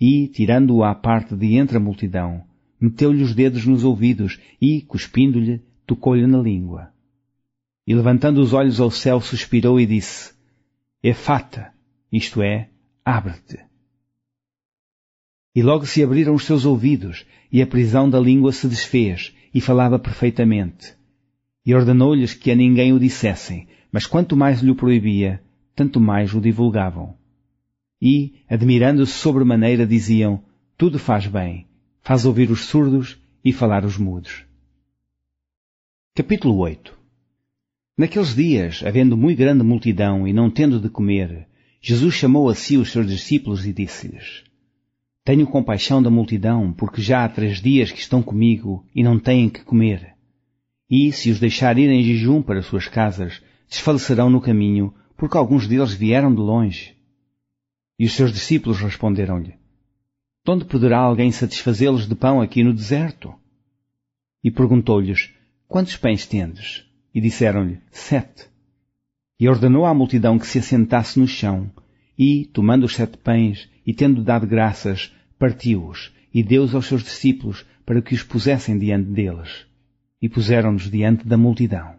E, tirando-o à parte de entre a multidão, meteu-lhe os dedos nos ouvidos e, cuspindo-lhe, tocou-lhe na língua. E levantando os olhos ao céu, suspirou e disse: Efata, isto é, abre-te. E logo se abriram os seus ouvidos, e a prisão da língua se desfez, e falava perfeitamente. E ordenou-lhes que a ninguém o dissessem, mas quanto mais lhe o proibia, tanto mais o divulgavam. E, admirando-se sobremaneira, diziam, tudo faz bem, faz ouvir os surdos e falar os mudos. Capítulo 8. Naqueles dias, havendo muito grande multidão e não tendo de comer, Jesus chamou a si os seus discípulos e disse-lhes, tenho compaixão da multidão, porque já há 3 dias que estão comigo e não têm que comer. E, se os deixar ir em jejum para suas casas, desfalecerão no caminho, porque alguns deles vieram de longe. E os seus discípulos responderam-lhe, de onde poderá alguém satisfazê-los de pão aqui no deserto? E perguntou-lhes, quantos pães tendes? E disseram-lhe, 7. E ordenou à multidão que se assentasse no chão, e, tomando os 7 pães, e tendo dado graças, partiu-os, e deu-os aos seus discípulos, para que os pusessem diante deles. E puseram-nos diante da multidão.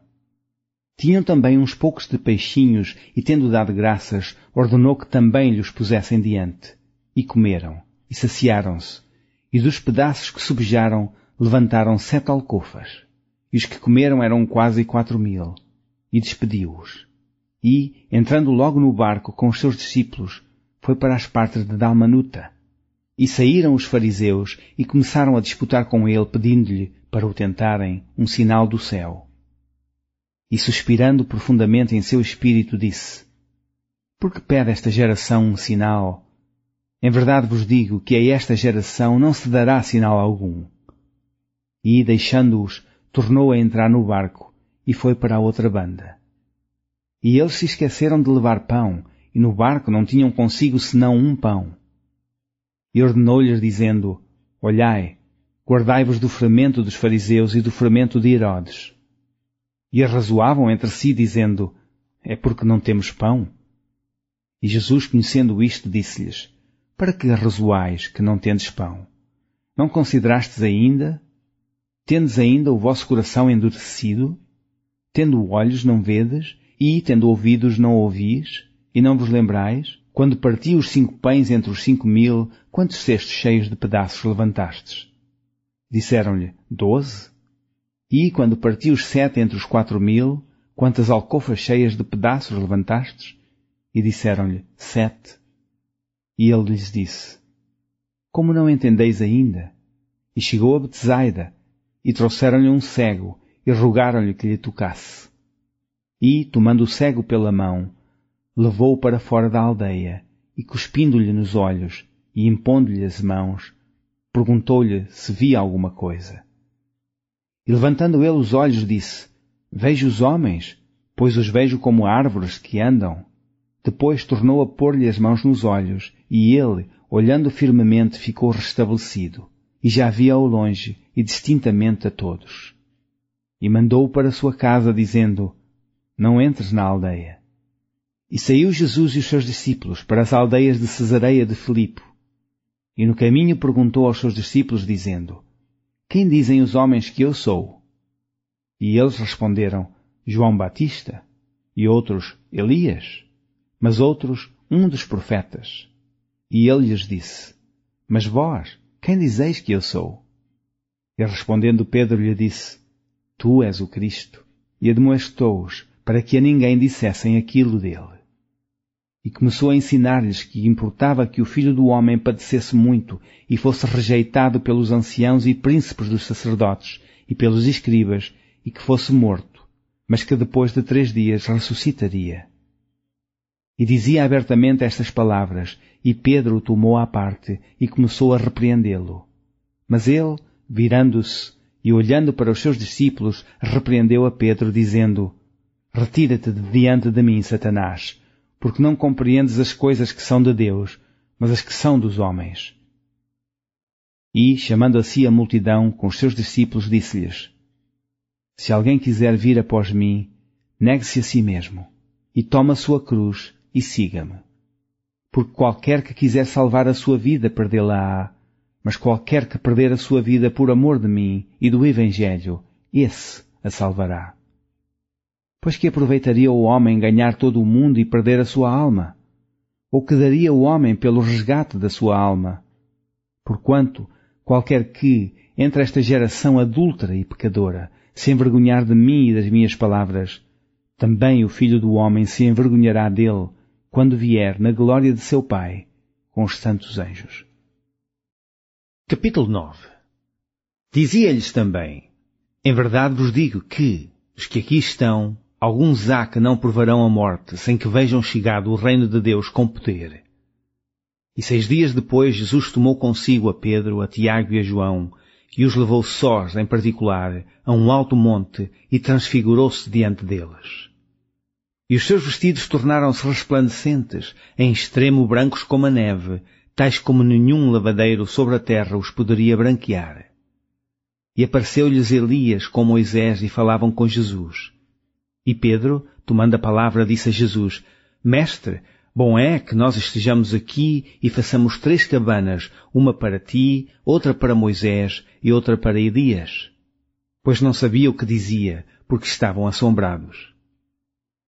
Tinham também uns poucos de peixinhos, e tendo dado graças, ordenou que também lhes pusessem diante. E comeram, e saciaram-se, e dos pedaços que sobejaram, levantaram 7 alcofas. E os que comeram eram quase 4.000. E despediu-os. E, entrando logo no barco com os seus discípulos, foi para as partes de Dalmanuta. E saíram os fariseus e começaram a disputar com ele, pedindo-lhe, para o tentarem, um sinal do céu. E suspirando profundamente em seu espírito, disse, por que pede esta geração um sinal? Em verdade vos digo que a esta geração não se dará sinal algum. E, deixando-os, tornou a entrar no barco e foi para a outra banda. E eles se esqueceram de levar pão, e no barco não tinham consigo senão um pão. E ordenou-lhes, dizendo, olhai, guardai-vos do fermento dos fariseus e do fermento de Herodes. E arrazoavam entre si, dizendo, é porque não temos pão? E Jesus, conhecendo isto, disse-lhes, para que arrazoais que não tendes pão? Não considerastes ainda? Tendes ainda o vosso coração endurecido? Tendo olhos não vedes, e tendo ouvidos não ouvis, e não vos lembrais? Quando parti os 5 pães entre os 5.000, quantos cestos cheios de pedaços levantastes? Disseram-lhe, 12. E quando parti os 7 entre os 4.000, quantas alcofas cheias de pedaços levantastes? E disseram-lhe, 7. E ele lhes disse, como não entendeis ainda? E chegou a Betsaida, e trouxeram-lhe um cego, e rogaram-lhe que lhe tocasse. E, tomando o cego pela mão, levou-o para fora da aldeia, e cuspindo-lhe nos olhos, e impondo-lhe as mãos, perguntou-lhe se via alguma coisa. E levantando ele os olhos, disse, vejo os homens, pois os vejo como árvores que andam. Depois tornou a pôr-lhe as mãos nos olhos, e ele, olhando firmemente, ficou restabelecido, e já via ao longe, e distintamente a todos. E mandou-o para sua casa, dizendo, não entres na aldeia. E saiu Jesus e os seus discípulos para as aldeias de Cesareia de Filipe. E no caminho perguntou aos seus discípulos, dizendo, quem dizem os homens que eu sou? E eles responderam, João Batista, e outros, Elias, mas outros, um dos profetas. E ele lhes disse, mas vós, quem dizeis que eu sou? E respondendo Pedro lhe disse, tu és o Cristo. E admoestou-os, para que a ninguém dissessem aquilo dele. E começou a ensinar-lhes que importava que o Filho do Homem padecesse muito e fosse rejeitado pelos anciãos e príncipes dos sacerdotes e pelos escribas, e que fosse morto, mas que depois de 3 dias ressuscitaria. E dizia abertamente estas palavras, e Pedro o tomou à parte e começou a repreendê-lo. Mas ele, virando-se e olhando para os seus discípulos, repreendeu a Pedro, dizendo, retira-te de diante de mim, Satanás, porque não compreendes as coisas que são de Deus, mas as que são dos homens. E, chamando a si a multidão com os seus discípulos, disse-lhes, se alguém quiser vir após mim, negue-se a si mesmo, e toma a sua cruz, e siga-me. Porque qualquer que quiser salvar a sua vida, perdê-la-á, mas qualquer que perder a sua vida por amor de mim e do Evangelho, esse a salvará. Pois que aproveitaria o homem ganhar todo o mundo e perder a sua alma? Ou que daria o homem pelo resgate da sua alma? Porquanto, qualquer que, entre esta geração adúltera e pecadora, se envergonhar de mim e das minhas palavras, também o Filho do Homem se envergonhará dele, quando vier na glória de seu Pai, com os santos anjos. Capítulo 9. Dizia-lhes também: Em verdade vos digo que, os que aqui estão, alguns há que não provarão a morte, sem que vejam chegado o reino de Deus com poder. E 6 dias depois Jesus tomou consigo a Pedro, a Tiago e a João, e os levou sós, em particular, a um alto monte, e transfigurou-se diante deles. E os seus vestidos tornaram-se resplandecentes, em extremo brancos como a neve, tais como nenhum lavadeiro sobre a terra os poderia branquear. E apareceu-lhes Elias com Moisés e falavam com Jesus. E Pedro, tomando a palavra, disse a Jesus: Mestre, bom é que nós estejamos aqui e façamos 3 cabanas, uma para ti, outra para Moisés e outra para Elias. Pois não sabia o que dizia, porque estavam assombrados.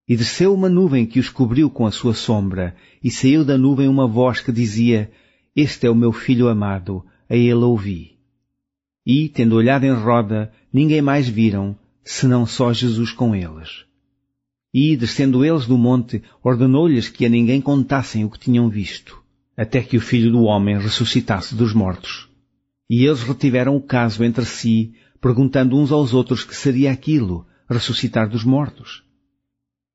E desceu uma nuvem que os cobriu com a sua sombra, e saiu da nuvem uma voz que dizia: Este é o meu filho amado, a ele ouvi. E, tendo olhado em roda, ninguém mais viram, senão só Jesus com eles. E, descendo eles do monte, ordenou-lhes que a ninguém contassem o que tinham visto, até que o Filho do Homem ressuscitasse dos mortos. E eles retiveram o caso entre si, perguntando uns aos outros que seria aquilo, ressuscitar dos mortos.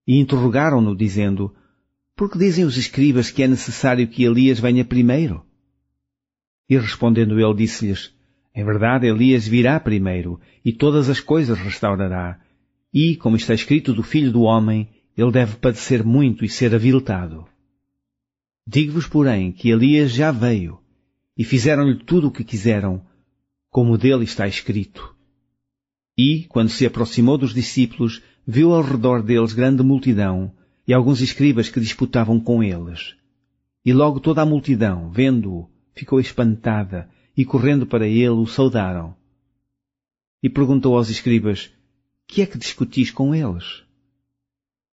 E interrogaram-no, dizendo: Por que dizem os escribas que é necessário que Elias venha primeiro? E respondendo ele, disse-lhes: Em verdade, Elias virá primeiro, e todas as coisas restaurará. E, como está escrito do Filho do Homem, ele deve padecer muito e ser aviltado. Digo-vos, porém, que Elias já veio, e fizeram-lhe tudo o que quiseram, como dele está escrito. E, quando se aproximou dos discípulos, viu ao redor deles grande multidão, e alguns escribas que disputavam com eles. E logo toda a multidão, vendo-o, ficou espantada, e correndo para ele o saudaram. E perguntou aos escribas: Que é que discutis com eles?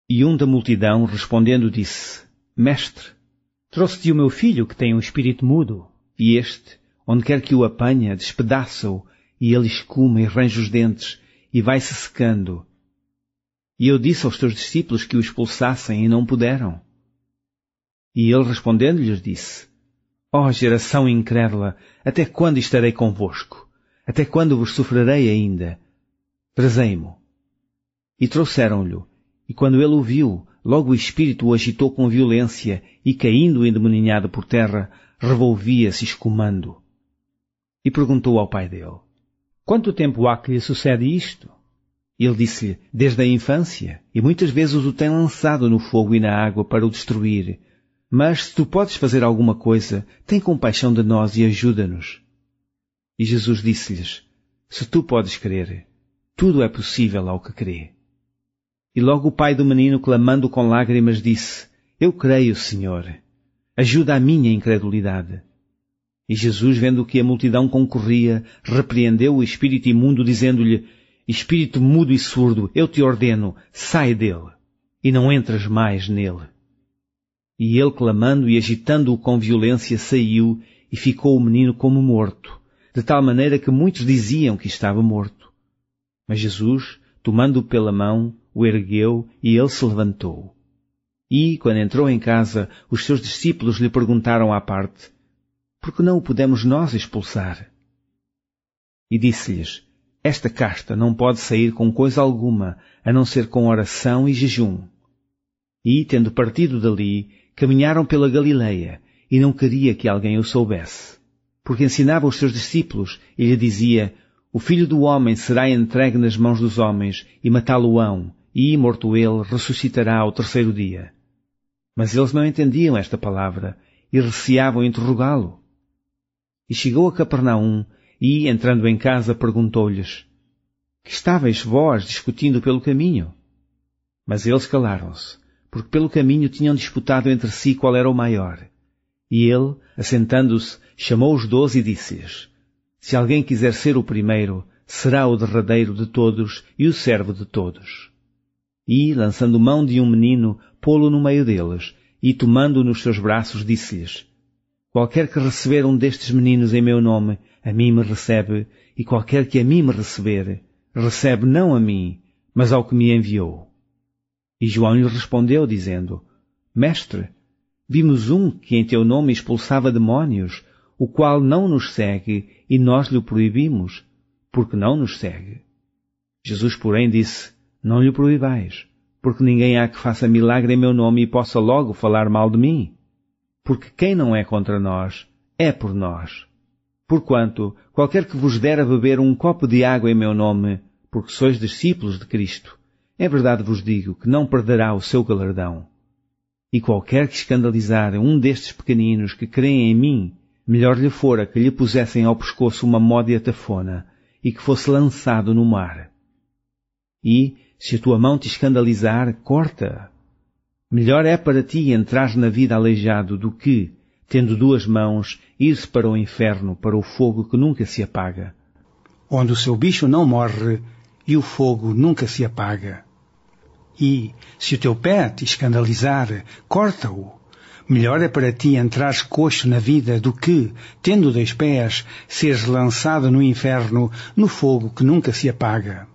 E um da multidão, respondendo, disse: Mestre, trouxe-te o meu filho que tem um espírito mudo, e este, onde quer que o apanha, despedaça-o, e ele escuma e range os dentes, e vai-se secando. E eu disse aos teus discípulos que o expulsassem, e não puderam. E ele respondendo-lhes disse: Ó geração incrédula, até quando estarei convosco? Até quando vos sofrerei ainda? Trazei-mo. E trouxeram-lhe, e quando ele o viu, logo o espírito o agitou com violência, e caindo endemoninhado por terra, revolvia-se escumando. E perguntou ao pai dele: Quanto tempo há que lhe sucede isto? Ele disse-lhe: Desde a infância, e muitas vezes o tem lançado no fogo e na água para o destruir. Mas, se tu podes fazer alguma coisa, tem compaixão de nós e ajuda-nos. E Jesus disse-lhes: Se tu podes crer, tudo é possível ao que crê. E logo o pai do menino, clamando com lágrimas, disse: Eu creio, Senhor. Ajuda a minha incredulidade. E Jesus, vendo que a multidão concorria, repreendeu o espírito imundo, dizendo-lhe: Espírito mudo e surdo, eu te ordeno, sai dele, e não entres mais nele. E ele, clamando e agitando-o com violência, saiu, e ficou o menino como morto, de tal maneira que muitos diziam que estava morto. Mas Jesus, tomando-o pela mão, o ergueu, e ele se levantou. E, quando entrou em casa, os seus discípulos lhe perguntaram à parte: Por que não o pudemos nós expulsar? E disse-lhes: Esta casta não pode sair com coisa alguma, a não ser com oração e jejum. E, tendo partido dali, caminharam pela Galileia, e não queria que alguém o soubesse. Porque ensinava os seus discípulos, e lhe dizia: O Filho do Homem será entregue nas mãos dos homens, e matá-lo-ão, e, morto ele, ressuscitará ao 3º dia. Mas eles não entendiam esta palavra, e receavam interrogá-lo. E chegou a Capernaum, e, entrando em casa, perguntou-lhes: Que estáveis vós discutindo pelo caminho? Mas eles calaram-se, porque pelo caminho tinham disputado entre si qual era o maior. E ele, assentando-se, chamou os 12 e disse-lhes: Se alguém quiser ser o primeiro, será o derradeiro de todos e o servo de todos. E, lançando mão de um menino, pô-lo no meio deles, e tomando-o nos seus braços, disse-lhes: Qualquer que receber um destes meninos em meu nome, a mim me recebe, e qualquer que a mim me receber, recebe não a mim, mas ao que me enviou. E João lhe respondeu, dizendo: Mestre, vimos um que em teu nome expulsava demónios, o qual não nos segue, e nós lhe proibimos, porque não nos segue. Jesus, porém, disse: Não lhe proibais, porque ninguém há que faça milagre em meu nome e possa logo falar mal de mim. Porque quem não é contra nós, é por nós. Porquanto, qualquer que vos der a beber um copo de água em meu nome, porque sois discípulos de Cristo, é verdade vos digo que não perderá o seu galardão. E qualquer que escandalizar um destes pequeninos que creem em mim, melhor lhe fora que lhe pusessem ao pescoço uma módia tafona e que fosse lançado no mar. E, se a tua mão te escandalizar, corta. Melhor é para ti entrar na vida aleijado do que, tendo duas mãos, ir-se para o inferno, para o fogo que nunca se apaga, onde o seu bicho não morre e o fogo nunca se apaga. E, se o teu pé te escandalizar, corta-o. Melhor é para ti entrares coxo na vida do que, tendo 2 pés, seres lançado no inferno, no fogo que nunca se apaga,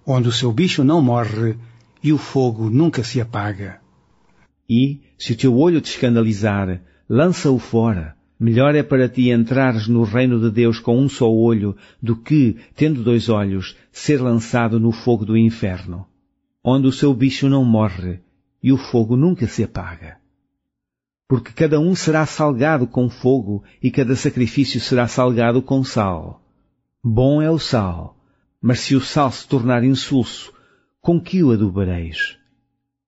onde o seu bicho não morre e o fogo nunca se apaga. E, se o teu olho te escandalizar, lança-o fora. Melhor é para ti entrares no reino de Deus com um só olho, do que, tendo 2 olhos, ser lançado no fogo do inferno, onde o seu bicho não morre e o fogo nunca se apaga. Porque cada um será salgado com fogo e cada sacrifício será salgado com sal. Bom é o sal, mas se o sal se tornar insulso, com que o adubareis?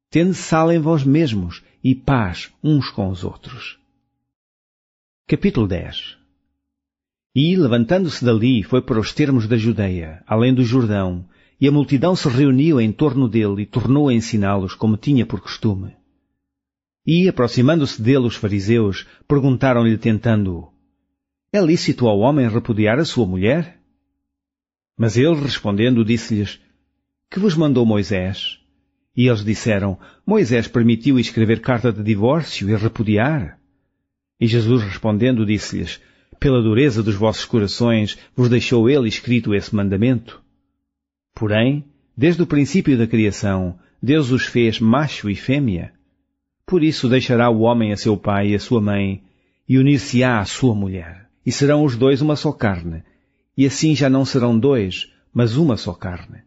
Tende sal em vós mesmos e paz uns com os outros. Capítulo 10. E, levantando-se dali, foi para os termos da Judeia, além do Jordão, e a multidão se reuniu em torno dele e tornou a ensiná-los como tinha por costume. E, aproximando-se dele os fariseus, perguntaram-lhe tentando-o: É lícito ao homem repudiar a sua mulher? Mas ele, respondendo, disse-lhes: Que vos mandou Moisés? E eles disseram: Moisés permitiu escrever carta de divórcio e repudiar. E Jesus, respondendo, disse-lhes: Pela dureza dos vossos corações vos deixou ele escrito esse mandamento. Porém, desde o princípio da criação, Deus os fez macho e fêmea. Por isso deixará o homem a seu pai e a sua mãe, e unir-se-á à sua mulher, e serão os 2 uma só carne, e assim já não serão 2, mas uma só carne.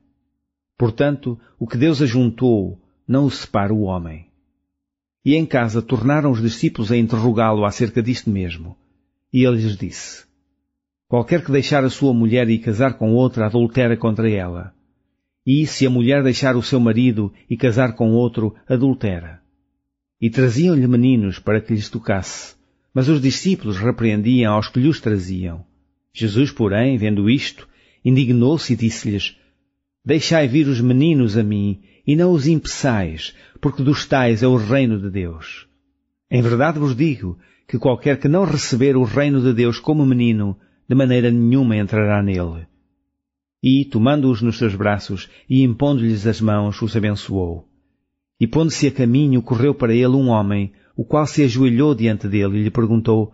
Portanto, o que Deus ajuntou, não o separa o homem. E em casa tornaram os discípulos a interrogá-lo acerca disto mesmo. E ele lhes disse: Qualquer que deixar a sua mulher e casar com outra, adultera contra ela. E se a mulher deixar o seu marido e casar com outro, adultera. E traziam-lhe meninos para que lhes tocasse, mas os discípulos repreendiam aos que lhes traziam. Jesus, porém, vendo isto, indignou-se e disse-lhes: Deixai vir os meninos a mim, e não os impeçais, porque dos tais é o reino de Deus. Em verdade vos digo que qualquer que não receber o reino de Deus como menino, de maneira nenhuma entrará nele. E, tomando-os nos seus braços e impondo-lhes as mãos, os abençoou. E pondo-se a caminho, correu para ele um homem, o qual se ajoelhou diante dele e lhe perguntou: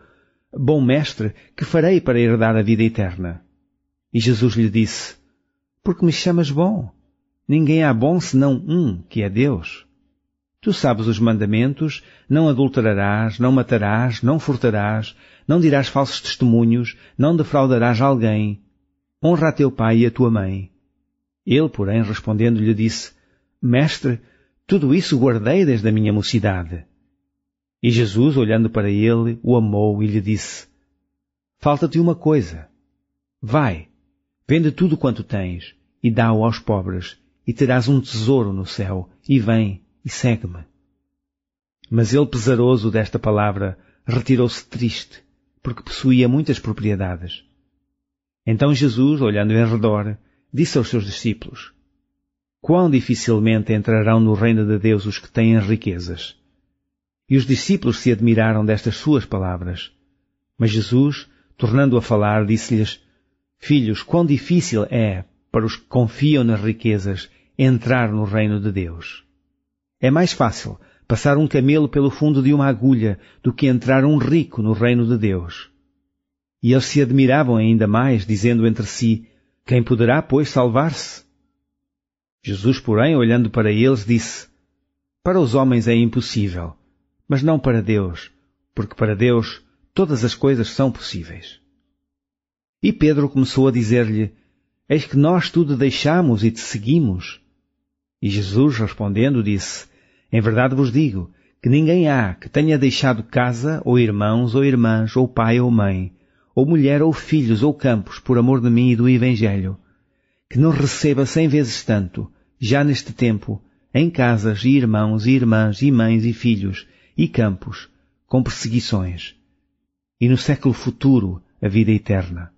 Bom mestre, que farei para herdar a vida eterna? E Jesus lhe disse: Porque me chamas bom? Ninguém há bom senão um, que é Deus. Tu sabes os mandamentos: não adulterarás, não matarás, não furtarás, não dirás falsos testemunhos, não defraudarás alguém. Honra a teu pai e a tua mãe. Ele, porém, respondendo, lhe disse: Mestre, tudo isso guardei desde a minha mocidade. E Jesus, olhando para ele, o amou e lhe disse: Falta-te uma coisa. Vai, vende tudo quanto tens e dá-o aos pobres, e terás um tesouro no céu, e vem e segue-me. Mas ele, pesaroso desta palavra, retirou-se triste, porque possuía muitas propriedades. Então Jesus, olhando em redor, disse aos seus discípulos: Quão dificilmente entrarão no reino de Deus os que têm riquezas. E os discípulos se admiraram destas suas palavras. Mas Jesus, tornando a falar, disse-lhes: Filhos, quão difícil é para os que confiam nas riquezas entrar no reino de Deus. É mais fácil passar um camelo pelo fundo de uma agulha do que entrar um rico no reino de Deus. E eles se admiravam ainda mais, dizendo entre si, quem poderá, pois, salvar-se? Jesus, porém, olhando para eles, disse, para os homens é impossível, mas não para Deus, porque para Deus todas as coisas são possíveis. E Pedro começou a dizer-lhe, eis que nós tudo deixamos e te seguimos. E Jesus, respondendo, disse, em verdade vos digo, que ninguém há que tenha deixado casa, ou irmãos, ou irmãs, ou pai, ou mãe, ou mulher, ou filhos, ou campos, por amor de mim e do Evangelho, que não receba 100 vezes tanto, já neste tempo, em casas, e irmãos, e irmãs, e mães, e filhos, e campos, com perseguições, e no século futuro a vida eterna.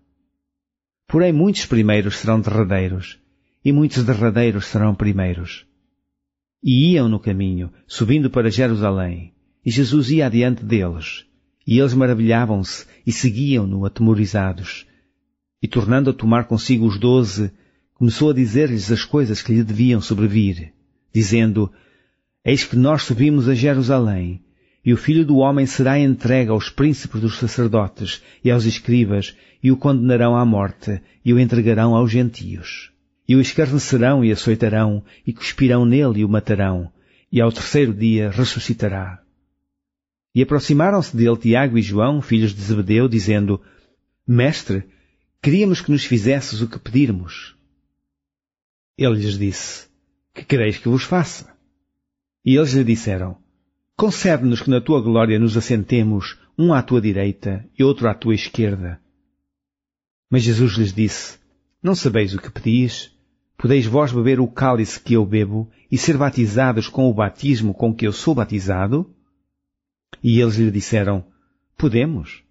Porém muitos primeiros serão derradeiros, e muitos derradeiros serão primeiros. E iam no caminho, subindo para Jerusalém, e Jesus ia adiante deles, e eles maravilhavam-se e seguiam-no atemorizados. E tornando a tomar consigo os 12, começou a dizer-lhes as coisas que lhe deviam sobrevir, dizendo, eis que nós subimos a Jerusalém, e o Filho do Homem será entregue aos príncipes dos sacerdotes e aos escribas, e o condenarão à morte, e o entregarão aos gentios. E o escarnecerão e açoitarão, e cuspirão nele e o matarão, e ao terceiro dia ressuscitará. E aproximaram-se dele Tiago e João, filhos de Zebedeu, dizendo, Mestre, queríamos que nos fizesses o que pedirmos. Ele lhes disse, que quereis que vos faça? E eles lhe disseram, concede-nos que na tua glória nos assentemos, um à tua direita e outro à tua esquerda. Mas Jesus lhes disse, não sabeis o que pedis? Podeis vós beber o cálice que eu bebo e ser batizados com o batismo com que eu sou batizado? E eles lhe disseram, podemos.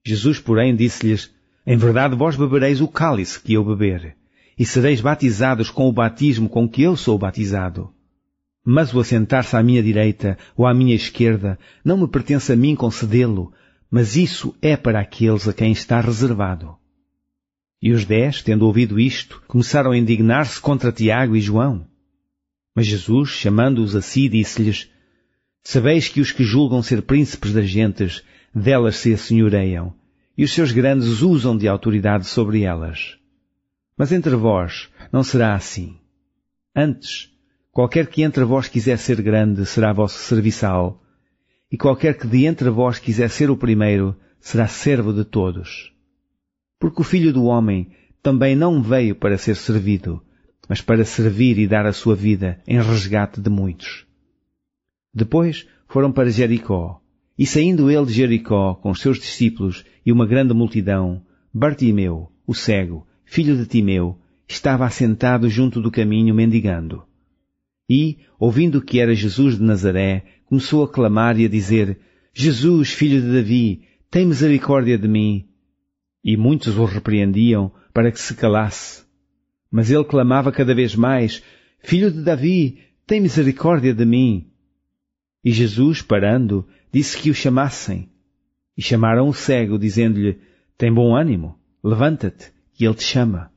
Jesus, porém, disse-lhes, em verdade vós bebereis o cálice que eu beber, e sereis batizados com o batismo com que eu sou batizado. Mas o assentar-se à minha direita ou à minha esquerda não me pertence a mim concedê-lo, mas isso é para aqueles a quem está reservado. E os 10, tendo ouvido isto, começaram a indignar-se contra Tiago e João. Mas Jesus, chamando-os a si, disse-lhes, sabeis que os que julgam ser príncipes das gentes, delas se assenhoreiam, e os seus grandes usam de autoridade sobre elas. Mas entre vós não será assim. Antes, qualquer que entre vós quiser ser grande será vosso serviçal, e qualquer que de entre vós quiser ser o primeiro será servo de todos. Porque o Filho do Homem também não veio para ser servido, mas para servir e dar a sua vida em resgate de muitos. Depois foram para Jericó, e saindo ele de Jericó com os seus discípulos e uma grande multidão, Bartimeu, o cego, filho de Timeu, estava assentado junto do caminho mendigando. E, ouvindo que era Jesus de Nazaré, começou a clamar e a dizer, Jesus, filho de Davi, tem misericórdia de mim. E muitos o repreendiam para que se calasse. Mas ele clamava cada vez mais, Filho de Davi, tem misericórdia de mim. E Jesus, parando, disse que o chamassem. E chamaram o cego, dizendo-lhe, tem bom ânimo, levanta-te, e ele te chama.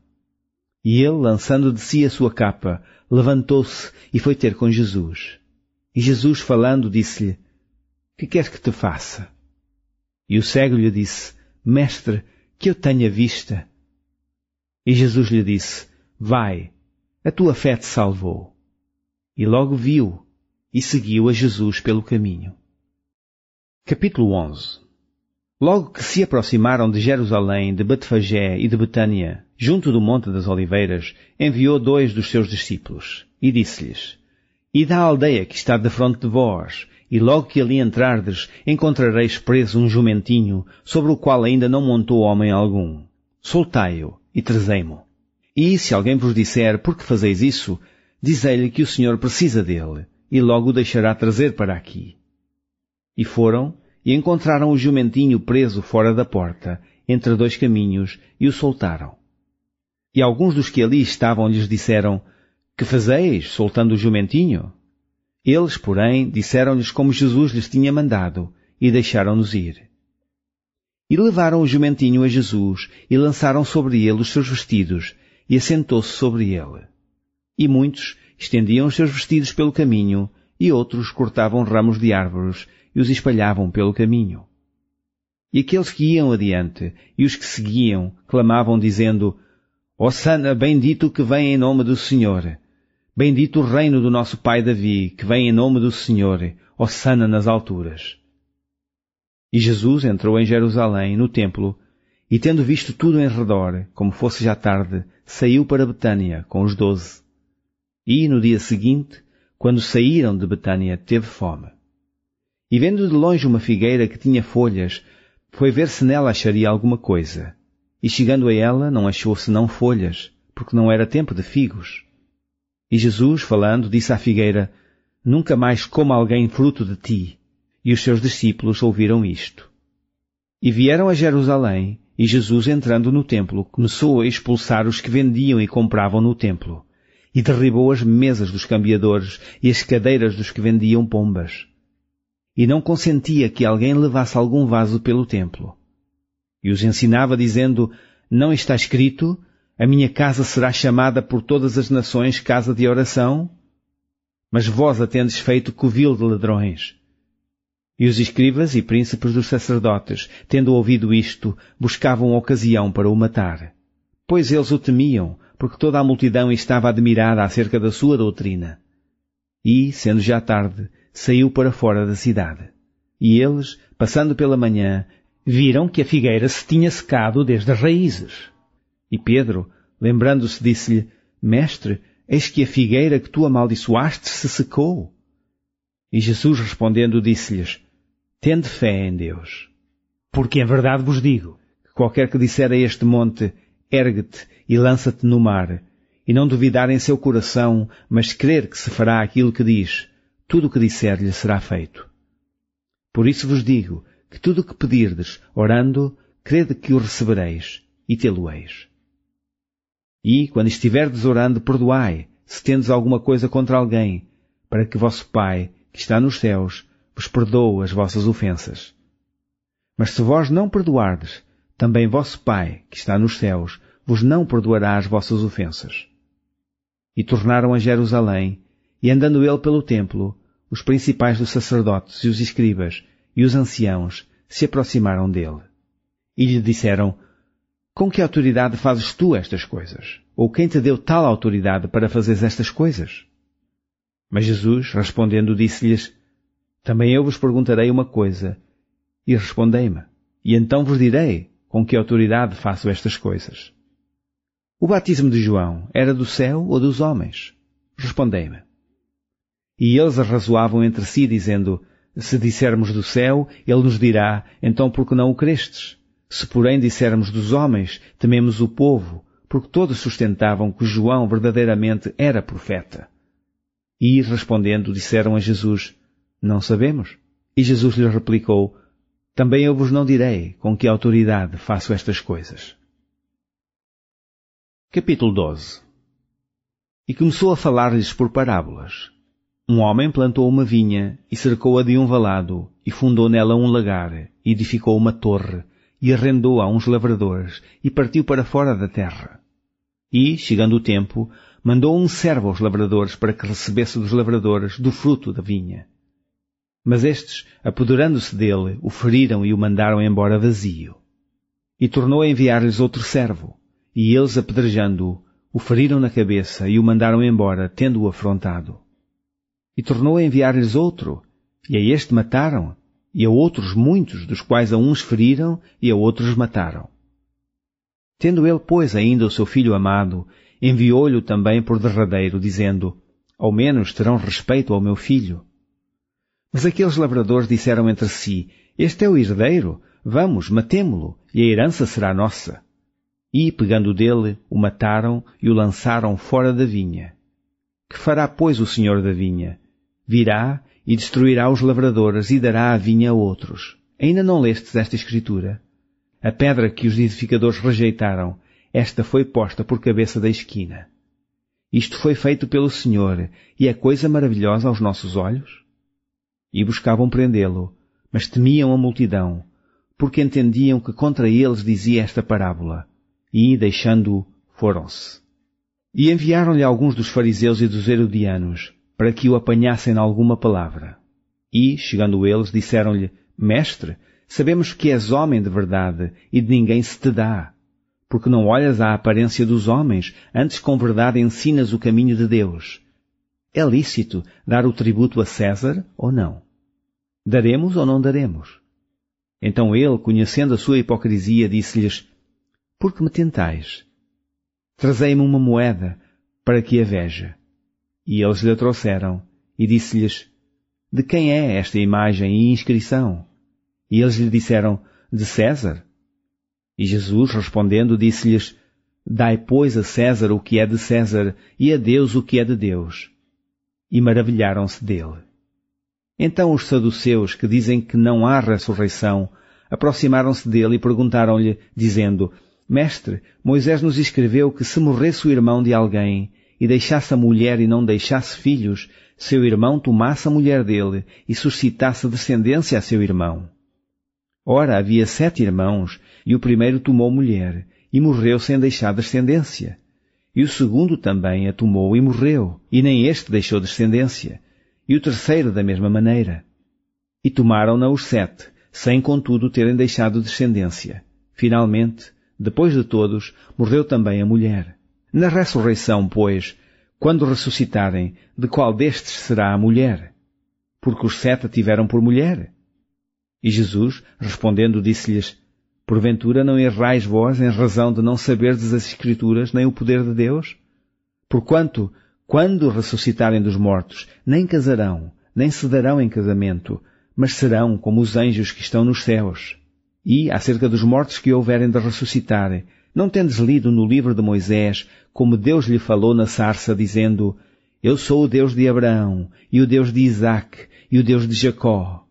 E ele, lançando de si a sua capa, levantou-se e foi ter com Jesus. E Jesus, falando, disse-lhe, que queres que te faça? E o cego lhe disse, Mestre, que eu tenha vista. E Jesus lhe disse, vai, a tua fé te salvou. E logo viu e seguiu a Jesus pelo caminho. Capítulo 11. Logo que se aproximaram de Jerusalém, de Betfagé e de Betânia, junto do Monte das Oliveiras, enviou 2 dos seus discípulos, e disse-lhes, ide à aldeia que está defronte de vós, e logo que ali entrardes, encontrareis preso um jumentinho, sobre o qual ainda não montou homem algum. Soltai-o e trazei-mo. E se alguém vos disser, por que fazeis isso, dizei-lhe que o Senhor precisa dele, e logo o deixará trazer para aqui. E foram, e encontraram o jumentinho preso fora da porta, entre 2 caminhos, e o soltaram. E alguns dos que ali estavam lhes disseram, que fazeis, soltando o jumentinho? Eles, porém, disseram-lhes como Jesus lhes tinha mandado, e deixaram-nos ir. E levaram o jumentinho a Jesus, e lançaram sobre ele os seus vestidos, e assentou-se sobre ele. E muitos, estendiam os seus vestidos pelo caminho, e outros cortavam ramos de árvores e os espalhavam pelo caminho. E aqueles que iam adiante e os que seguiam clamavam dizendo: Hosana, bendito que vem em nome do Senhor. Bendito o reino do nosso pai Davi, que vem em nome do Senhor. Hosana nas alturas. E Jesus entrou em Jerusalém, no templo, e tendo visto tudo em redor, como fosse já tarde, saiu para Betânia com os 12. E, no dia seguinte, quando saíram de Betânia, teve fome. E vendo de longe uma figueira que tinha folhas, foi ver se nela acharia alguma coisa. E chegando a ela, não achou senão folhas, porque não era tempo de figos. E Jesus, falando, disse à figueira: Nunca mais coma alguém fruto de ti. E os seus discípulos ouviram isto. E vieram a Jerusalém, e Jesus, entrando no templo, começou a expulsar os que vendiam e compravam no templo, e derribou as mesas dos cambiadores e as cadeiras dos que vendiam pombas. E não consentia que alguém levasse algum vaso pelo templo. E os ensinava dizendo: Não está escrito: A minha casa será chamada por todas as nações casa de oração? Mas vós a tendes feito covil de ladrões. E os escribas e príncipes dos sacerdotes, tendo ouvido isto, buscavam ocasião para o matar. Pois eles o temiam, porque toda a multidão estava admirada acerca da sua doutrina. E, sendo já tarde, saiu para fora da cidade. E eles, passando pela manhã, viram que a figueira se tinha secado desde as raízes. E Pedro, lembrando-se, disse-lhe: Mestre, eis que a figueira que tu amaldiçoaste se secou. E Jesus, respondendo, disse-lhes: Tende fé em Deus. Porque em verdade vos digo, que qualquer que disser a este monte: Ergue-te e lança-te no mar, e não duvidar em seu coração, mas crer que se fará aquilo que diz, tudo o que disser-lhe será feito. Por isso vos digo, que tudo o que pedirdes, orando, crede que o recebereis, e tê-lo-eis. E, quando estiverdes orando, perdoai, se tendes alguma coisa contra alguém, para que vosso Pai, que está nos céus, vos perdoe as vossas ofensas. Mas se vós não perdoardes, também vosso Pai, que está nos céus, vos não perdoará as vossas ofensas. E tornaram a Jerusalém, e andando ele pelo templo, os principais dos sacerdotes e os escribas e os anciãos se aproximaram dele. E lhe disseram: Com que autoridade fazes tu estas coisas? Ou quem te deu tal autoridade para fazeres estas coisas? Mas Jesus, respondendo, disse-lhes: Também eu vos perguntarei uma coisa, e respondei-me, e então vos direi com que autoridade faço estas coisas. O batismo de João era do céu ou dos homens? Respondei-me. E eles arrazoavam entre si, dizendo: Se dissermos do céu, ele nos dirá: Então por que não o crestes? Se porém dissermos dos homens, tememos o povo, porque todos sustentavam que João verdadeiramente era profeta. E, respondendo, disseram a Jesus: Não sabemos. E Jesus lhes replicou: Também eu vos não direi com que autoridade faço estas coisas. Capítulo 12. E começou a falar-lhes por parábolas. Um homem plantou uma vinha, e cercou-a de um valado, e fundou nela um lagar, e edificou uma torre, e arrendou a uns lavradores, e partiu para fora da terra. E, chegando o tempo, mandou um servo aos lavradores para que recebesse dos lavradores do fruto da vinha. Mas estes, apoderando-se dele, o feriram e o mandaram embora vazio. E tornou a enviar-lhes outro servo, e eles, apedrejando-o, o feriram na cabeça e o mandaram embora, tendo-o afrontado. E tornou a enviar-lhes outro, e a este mataram, e a outros muitos, dos quais a uns feriram e a outros mataram. Tendo ele, pois, ainda o seu filho amado, enviou-lhe também por derradeiro, dizendo: Ao menos terão respeito ao meu filho. Mas aqueles lavradores disseram entre si: Este é o herdeiro, vamos, matemo-lo, e a herança será nossa. E, pegando dele, o mataram e o lançaram fora da vinha. Que fará, pois, o senhor da vinha? Virá e destruirá os lavradores e dará a vinha a outros. Ainda não lestes esta escritura? A pedra que os edificadores rejeitaram, esta foi posta por cabeça da esquina. Isto foi feito pelo Senhor, e é coisa maravilhosa aos nossos olhos? E buscavam prendê-lo, mas temiam a multidão, porque entendiam que contra eles dizia esta parábola, e, deixando-o, foram-se. E enviaram-lhe alguns dos fariseus e dos herodianos, para que o apanhassem em alguma palavra. E, chegando eles, disseram-lhe: Mestre, sabemos que és homem de verdade, e de ninguém se te dá, porque não olhas à aparência dos homens, antes com verdade ensinas o caminho de Deus. É lícito dar o tributo a César ou não? Daremos ou não daremos? Então ele, conhecendo a sua hipocrisia, disse-lhes: Por que me tentais? Trazei-me uma moeda, para que a veja. E eles lhe a trouxeram, e disse-lhes: De quem é esta imagem e inscrição? E eles lhe disseram: De César. E Jesus, respondendo, disse-lhes: Dai, pois, a César o que é de César, e a Deus o que é de Deus. E maravilharam-se dele. Então os saduceus, que dizem que não há ressurreição, aproximaram-se dele e perguntaram-lhe, dizendo: Mestre, Moisés nos escreveu que se morresse o irmão de alguém, e deixasse a mulher e não deixasse filhos, seu irmão tomasse a mulher dele e suscitasse descendência a seu irmão. Ora, havia 7 irmãos, e o primeiro tomou mulher, e morreu sem deixar descendência. E o segundo também a tomou e morreu, e nem este deixou descendência. E o terceiro da mesma maneira. E tomaram-na os 7, sem contudo terem deixado descendência. Finalmente, depois de todos, morreu também a mulher. Na ressurreição, pois, quando ressuscitarem, de qual destes será a mulher? Porque os 7 a tiveram por mulher. E Jesus, respondendo, disse-lhes: Porventura não errais vós em razão de não saberdes as Escrituras nem o poder de Deus? Porquanto, quando ressuscitarem dos mortos, nem casarão, nem se darão em casamento, mas serão como os anjos que estão nos céus. E, acerca dos mortos que houverem de ressuscitar, não tendes lido no livro de Moisés, como Deus lhe falou na sarça, dizendo: Eu sou o Deus de Abraão, e o Deus de Isaque, e o Deus de Jacó.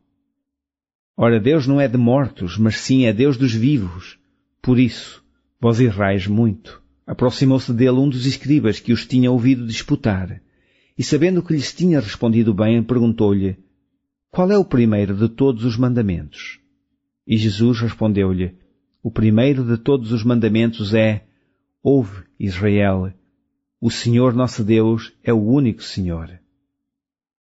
Ora, Deus não é de mortos, mas sim é Deus dos vivos. Por isso, vós errais muito. Aproximou-se dele um dos escribas que os tinha ouvido disputar, e sabendo que lhes tinha respondido bem, perguntou-lhe: Qual é o primeiro de todos os mandamentos? E Jesus respondeu-lhe: O primeiro de todos os mandamentos é: Ouve, Israel, o Senhor nosso Deus é o único Senhor.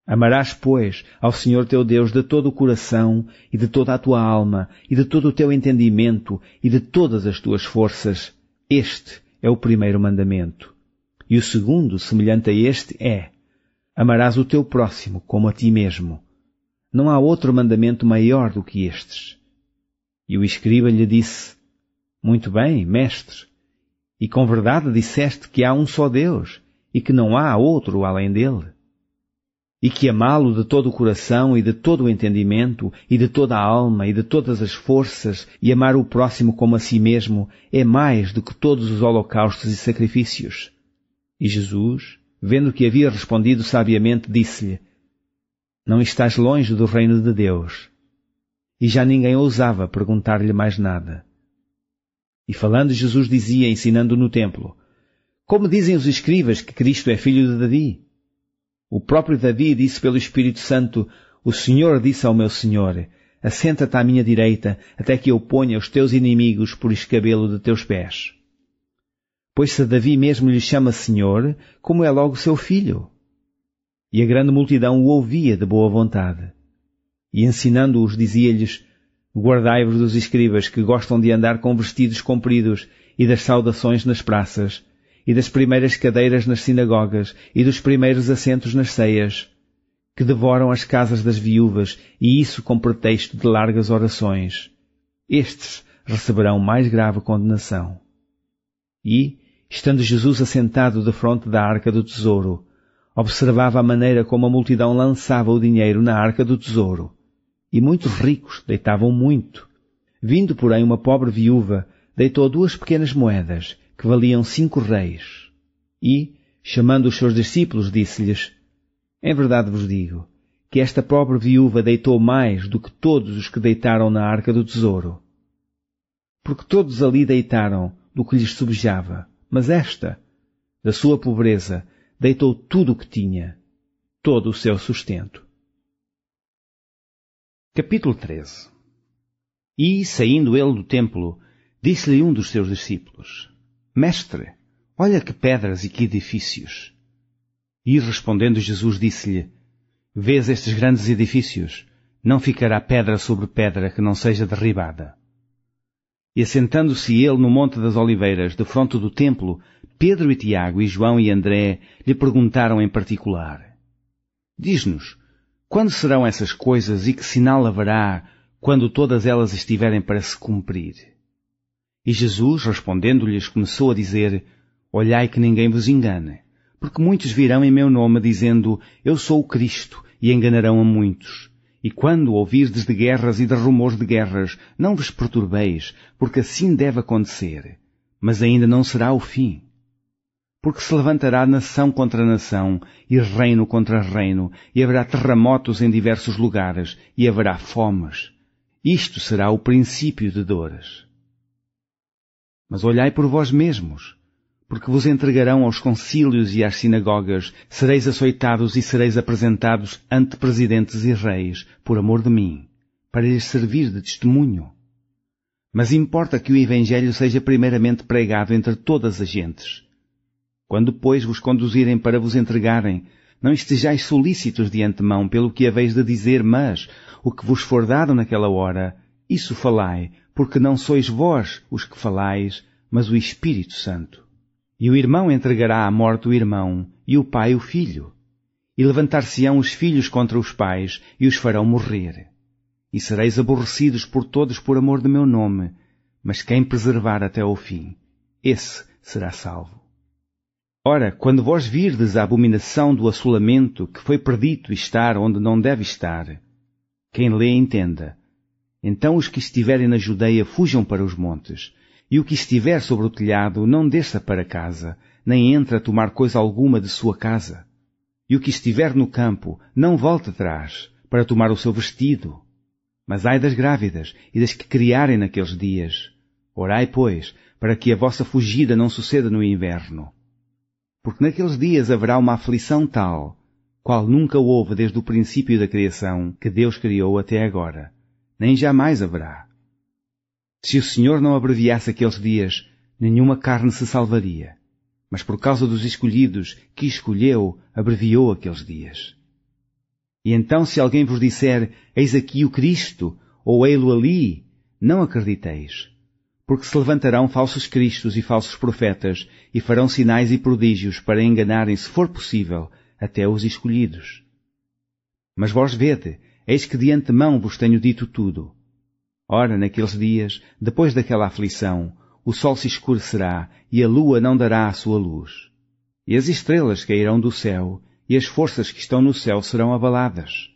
Amarás, pois, ao Senhor teu Deus de todo o coração, e de toda a tua alma, e de todo o teu entendimento, e de todas as tuas forças. Este é o primeiro mandamento. E o segundo, semelhante a este, é: Amarás o teu próximo como a ti mesmo. Não há outro mandamento maior do que estes. E o escriba lhe disse: Muito bem, mestre, e com verdade disseste que há um só Deus, e que não há outro além dele. E que amá-lo de todo o coração e de todo o entendimento e de toda a alma e de todas as forças e amar o próximo como a si mesmo é mais do que todos os holocaustos e sacrifícios. E Jesus, vendo que havia respondido sabiamente, disse-lhe: Não estás longe do reino de Deus. E já ninguém ousava perguntar-lhe mais nada. E falando, Jesus dizia, ensinando no templo: Como dizem os escribas que Cristo é filho de Davi? O próprio Davi disse pelo Espírito Santo: O Senhor disse ao meu Senhor: Assenta-te à minha direita, até que eu ponha os teus inimigos por escabelo de teus pés. Pois se Davi mesmo lhe chama Senhor, como é logo seu filho? E a grande multidão o ouvia de boa vontade. E ensinando-os dizia-lhes: Guardai-vos dos escribas que gostam de andar com vestidos compridos e das saudações nas praças, e das primeiras cadeiras nas sinagogas, e dos primeiros assentos nas ceias, que devoram as casas das viúvas, e isso com pretexto de largas orações. Estes receberão mais grave condenação. E, estando Jesus assentado defronte da arca do tesouro, observava a maneira como a multidão lançava o dinheiro na arca do tesouro, e muitos ricos deitavam muito. Vindo, porém, uma pobre viúva, deitou 2 pequenas moedas, que valiam 5 reis. E, chamando os seus discípulos, disse-lhes: Em verdade vos digo, que esta pobre viúva deitou mais do que todos os que deitaram na arca do tesouro. Porque todos ali deitaram do que lhes subjava, mas esta, da sua pobreza, deitou tudo o que tinha, todo o seu sustento. Capítulo 13. E, saindo ele do templo, disse-lhe um dos seus discípulos: Mestre, Olha que pedras e que edifícios! E respondendo Jesus disse-lhe, Vês estes grandes edifícios? Não ficará pedra sobre pedra que não seja derribada. E assentando-se ele no Monte das Oliveiras, defronte do templo, Pedro e Tiago e João e André lhe perguntaram em particular, Diz-nos, quando serão essas coisas e que sinal haverá quando todas elas estiverem para se cumprir? E Jesus, respondendo-lhes, começou a dizer, Olhai que ninguém vos engane, porque muitos virão em meu nome dizendo, Eu sou o Cristo, e enganarão a muitos. E quando ouvirdes de guerras e de rumores de guerras, não vos perturbeis, porque assim deve acontecer. Mas ainda não será o fim. Porque se levantará nação contra nação, e reino contra reino, e haverá terremotos em diversos lugares, e haverá fomes. Isto será o princípio de dores. Mas olhai por vós mesmos, porque vos entregarão aos concílios e às sinagogas, sereis açoitados e sereis apresentados ante presidentes e reis, por amor de mim, para lhes servir de testemunho. Mas importa que o Evangelho seja primeiramente pregado entre todas as gentes. Quando, pois, vos conduzirem para vos entregarem, não estejais solícitos de antemão pelo que haveis de dizer, mas o que vos for dado naquela hora, isso falai, porque não sois vós os que falais, mas o Espírito Santo. E o irmão entregará à morte o irmão, e o pai o filho. E levantar-se-ão os filhos contra os pais, e os farão morrer. E sereis aborrecidos por todos por amor do meu nome, mas quem preservar até ao fim, esse será salvo. Ora, quando vós virdes a abominação do assolamento, que foi predito estar onde não deve estar, quem lê entenda. Então os que estiverem na Judeia fujam para os montes, e o que estiver sobre o telhado não desça para casa, nem entre a tomar coisa alguma de sua casa. E o que estiver no campo não volte atrás, para tomar o seu vestido. Mas ai das grávidas e das que criarem naqueles dias. Orai, pois, para que a vossa fugida não suceda no inverno. Porque naqueles dias haverá uma aflição tal, qual nunca houve desde o princípio da criação que Deus criou até agora, nem jamais haverá. Se o Senhor não abreviasse aqueles dias, nenhuma carne se salvaria. Mas por causa dos escolhidos que escolheu, abreviou aqueles dias. E então se alguém vos disser, eis aqui o Cristo, ou ei-lo ali, não acrediteis. Porque se levantarão falsos cristos e falsos profetas, e farão sinais e prodígios para enganarem, se for possível, até os escolhidos. Mas vós vede, eis que de antemão vos tenho dito tudo. Ora, naqueles dias, depois daquela aflição, o sol se escurecerá e a lua não dará a sua luz. E as estrelas cairão do céu, e as forças que estão no céu serão abaladas.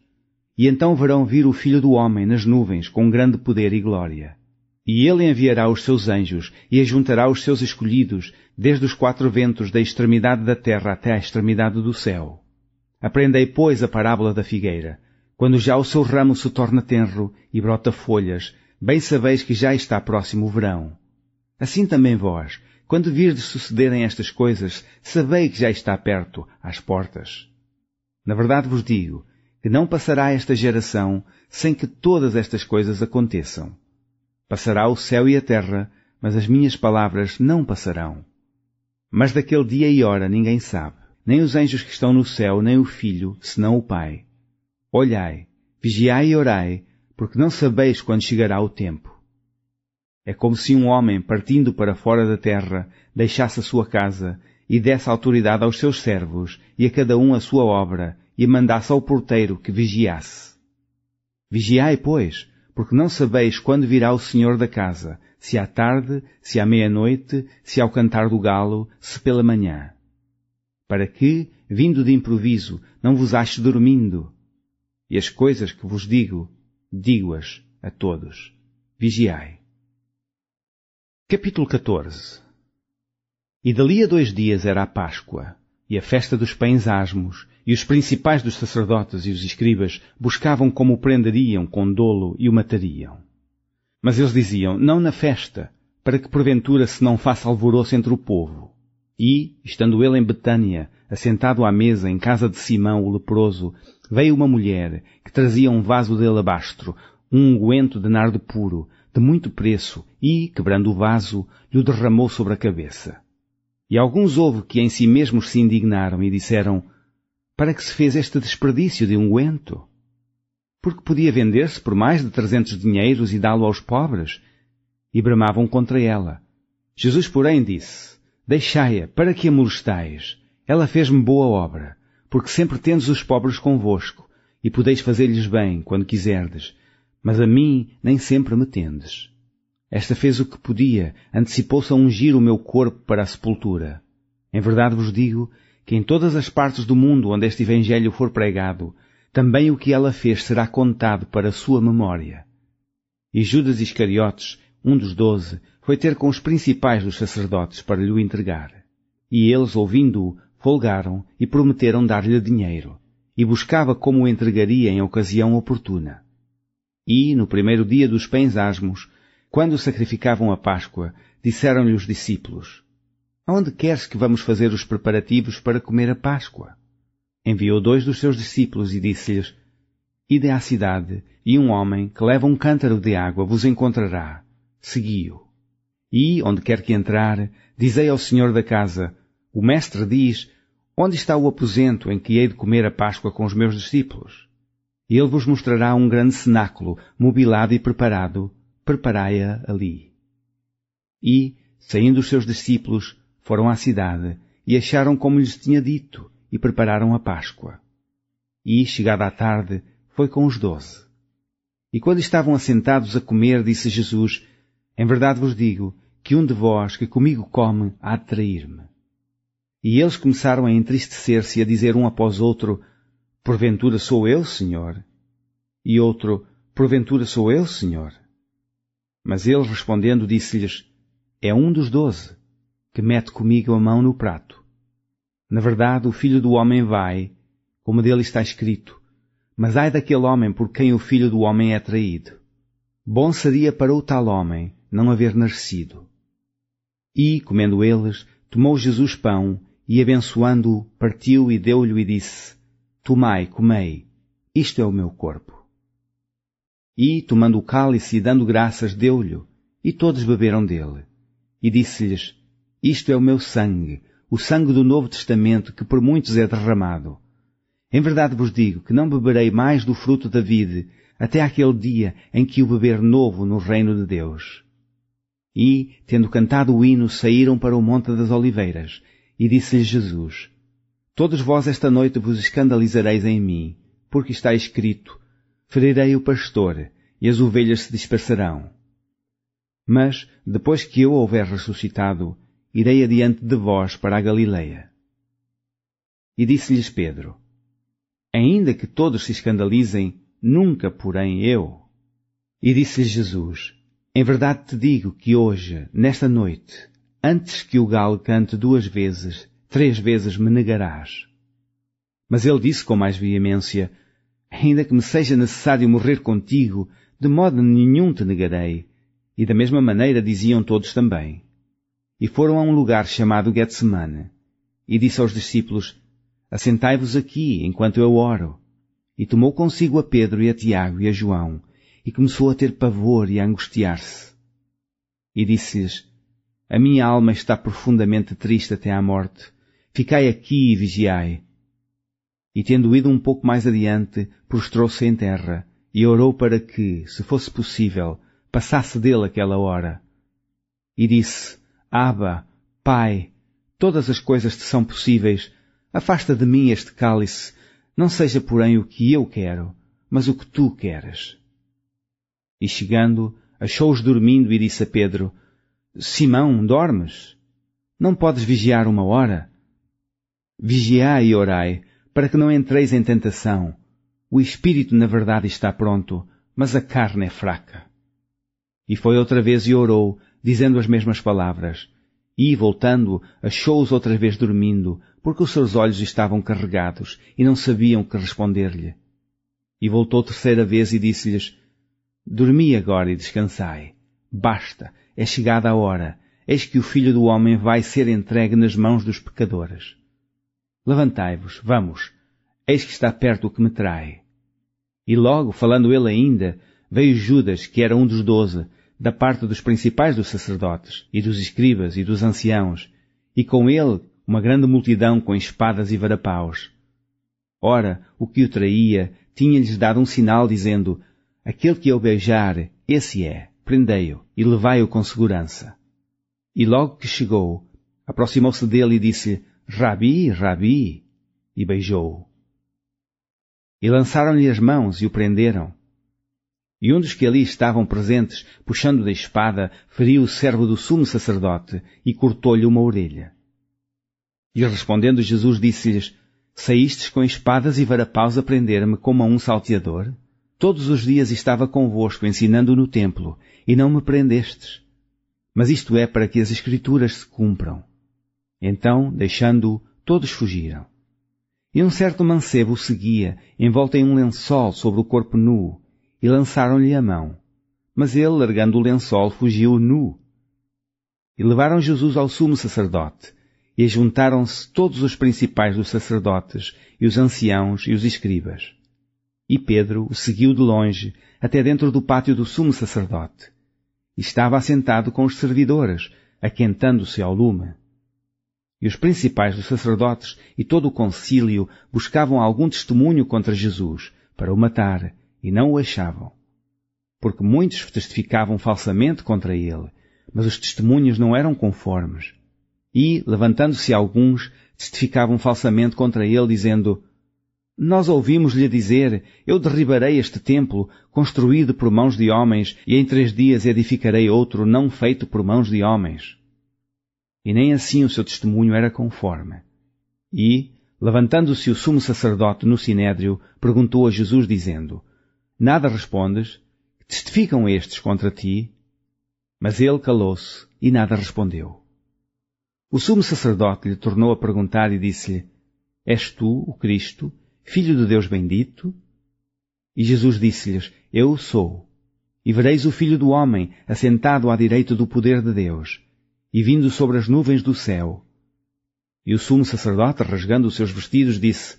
E então verão vir o Filho do Homem nas nuvens com grande poder e glória. E ele enviará os seus anjos e ajuntará os seus escolhidos desde os quatro ventos da extremidade da terra até à extremidade do céu. Aprendei, pois, a parábola da figueira. Quando já o seu ramo se torna tenro e brota folhas, bem sabeis que já está próximo o verão. Assim também vós, quando virdes sucederem estas coisas, sabei que já está perto, às portas. Na verdade vos digo, que não passará esta geração sem que todas estas coisas aconteçam. Passará o céu e a terra, mas as minhas palavras não passarão. Mas daquele dia e hora ninguém sabe, nem os anjos que estão no céu, nem o Filho, senão o Pai. Olhai, vigiai e orai, porque não sabeis quando chegará o tempo. É como se um homem, partindo para fora da terra, deixasse a sua casa e desse autoridade aos seus servos e a cada um a sua obra e mandasse ao porteiro que vigiasse. Vigiai, pois, porque não sabeis quando virá o Senhor da casa, se à tarde, se à meia-noite, se ao cantar do galo, se pela manhã. Para que, vindo de improviso, não vos ache dormindo. E as coisas que vos digo, digo-as a todos. Vigiai. Capítulo 14. E dali a 2 dias era a Páscoa, e a festa dos pães asmos, e os principais dos sacerdotes e os escribas buscavam como o prenderiam com dolo e o matariam. Mas eles diziam, não na festa, para que porventura se não faça alvoroço entre o povo. E, estando ele em Betânia, assentado à mesa em casa de Simão o leproso, veio uma mulher que trazia um vaso de alabastro, um unguento de nardo puro, de muito preço, e, quebrando o vaso, lhe o derramou sobre a cabeça. E alguns houve que em si mesmos se indignaram e disseram: para que se fez este desperdício de unguento? Porque podia vender-se por mais de 300 dinheiros e dá-lo aos pobres. E bramavam contra ela. Jesus, porém, disse: deixai-a, para que a molestais? Ela fez-me boa obra, porque sempre tendes os pobres convosco, e podeis fazer-lhes bem, quando quiserdes, mas a mim nem sempre me tendes. Esta fez o que podia, antecipou-se a ungir o meu corpo para a sepultura. Em verdade vos digo que em todas as partes do mundo onde este Evangelho for pregado, também o que ela fez será contado para a sua memória. E Judas Iscariotes, um dos 12, foi ter com os principais dos sacerdotes para lhe o entregar. E eles, ouvindo-o, folgaram e prometeram dar-lhe dinheiro, e buscava como o entregaria em ocasião oportuna. E, no primeiro dia dos pães asmos, quando sacrificavam a Páscoa, disseram-lhe os discípulos: aonde queres que vamos fazer os preparativos para comer a Páscoa? Enviou 2 dos seus discípulos e disse-lhes: ide à cidade, e um homem que leva um cântaro de água vos encontrará. Segui-o. E, onde quer que entrar, dizei ao senhor da casa: o mestre diz: onde está o aposento em que hei de comer a Páscoa com os meus discípulos? E ele vos mostrará um grande cenáculo, mobilado e preparado. Preparai-a ali. E, saindo os seus discípulos, foram à cidade, e acharam como lhes tinha dito, e prepararam a Páscoa. E, chegada a tarde, foi com os 12. E quando estavam assentados a comer, disse Jesus: em verdade vos digo, que um de vós que comigo come há de trair-me. E eles começaram a entristecer-se e a dizer um após outro: porventura sou eu, Senhor? E outro: porventura sou eu, Senhor? Mas ele, respondendo, disse-lhes: é um dos 12, que mete comigo a mão no prato. Na verdade, o Filho do Homem vai, como dele está escrito, mas ai daquele homem por quem o Filho do Homem é traído. Bom seria para o tal homem não haver nascido. E, comendo eles, tomou Jesus pão, e abençoando-o, partiu e deu-lhe e disse: tomai, comei, isto é o meu corpo. E, tomando o cálice e dando graças, deu-lhe, e todos beberam dele. E disse-lhes: isto é o meu sangue, o sangue do Novo Testamento, que por muitos é derramado. Em verdade vos digo que não beberei mais do fruto da vide, até aquele dia em que o beber novo no reino de Deus. E, tendo cantado o hino, saíram para o Monte das Oliveiras, e disse-lhes Jesus: todos vós esta noite vos escandalizareis em mim, porque está escrito: ferirei o pastor, e as ovelhas se dispersarão. Mas, depois que eu houver ressuscitado, irei adiante de vós para a Galileia. E disse-lhes Pedro: ainda que todos se escandalizem, nunca, porém, eu. E disse-lhes Jesus: em verdade te digo que hoje, nesta noite, antes que o galo cante 2 vezes, 3 vezes me negarás. Mas ele disse com mais veemência: ainda que me seja necessário morrer contigo, de modo nenhum te negarei. E da mesma maneira diziam todos também. E foram a um lugar chamado Getsemane. E disse aos discípulos: assentai-vos aqui, enquanto eu oro. E tomou consigo a Pedro e a Tiago e a João, e começou a ter pavor e a angustiar-se. E disse-lhes: a minha alma está profundamente triste até à morte. Ficai aqui e vigiai. E tendo ido um pouco mais adiante, prostrou-se em terra, e orou para que, se fosse possível, passasse dele aquela hora. E disse: Abba, Pai, todas as coisas te são possíveis, afasta de mim este cálice, não seja porém o que eu quero, mas o que tu queres. E chegando, achou-os dormindo e disse a Pedro: Simão, dormes? Não podes vigiar 1 hora? Vigiai e orai, para que não entreis em tentação. O espírito na verdade está pronto, mas a carne é fraca. E foi outra vez e orou, dizendo as mesmas palavras. E, voltando, achou-os outra vez dormindo, porque os seus olhos estavam carregados e não sabiam que responder-lhe. E voltou 3ª vez e disse-lhes: Dormi agora e descansai. Basta, é chegada a hora. Eis que o Filho do Homem vai ser entregue nas mãos dos pecadores. Levantai-vos, vamos, eis que está perto o que me trai. E logo, falando ele ainda, veio Judas, que era um dos 12, da parte dos principais dos sacerdotes, e dos escribas, e dos anciãos, e com ele uma grande multidão com espadas e varapaus. Ora, o que o traía tinha-lhes dado um sinal, dizendo: aquele que eu beijar, esse é, prendei-o e levai-o com segurança. E logo que chegou, aproximou-se dele e disse: Rabi, Rabi, e beijou-o. E lançaram-lhe as mãos e o prenderam. E um dos que ali estavam presentes, puxando da espada, feriu o servo do sumo sacerdote e cortou-lhe uma orelha. E respondendo Jesus disse-lhes: saístes com espadas e varapaus a prender-me como a um salteador? Todos os dias estava convosco ensinando no templo, e não me prendestes. Mas isto é para que as Escrituras se cumpram. Então, deixando-o, todos fugiram. E um certo mancebo o seguia, envolto em um lençol sobre o corpo nu, e lançaram-lhe a mão. Mas ele, largando o lençol, fugiu nu. E levaram Jesus ao sumo sacerdote, e juntaram-se todos os principais dos sacerdotes, e os anciãos e os escribas. E Pedro o seguiu de longe, até dentro do pátio do sumo sacerdote. E estava assentado com os servidores, aquentando-se ao lume. E os principais dos sacerdotes e todo o concílio buscavam algum testemunho contra Jesus, para o matar, e não o achavam. Porque muitos testificavam falsamente contra ele, mas os testemunhos não eram conformes. E, levantando-se alguns, testificavam falsamente contra ele, dizendo: nós ouvimos-lhe dizer: eu derribarei este templo, construído por mãos de homens, e em 3 dias edificarei outro, não feito por mãos de homens. E nem assim o seu testemunho era conforme. E, levantando-se o sumo sacerdote no sinédrio, perguntou a Jesus, dizendo: nada respondes? Testificam estes contra ti? Mas ele calou-se e nada respondeu. O sumo sacerdote lhe tornou a perguntar e disse-lhe: és tu o Cristo, Filho de Deus bendito? E Jesus disse-lhes: eu o sou. E vereis o Filho do Homem assentado à direita do poder de Deus, e vindo sobre as nuvens do céu. E o sumo sacerdote, rasgando os seus vestidos, disse: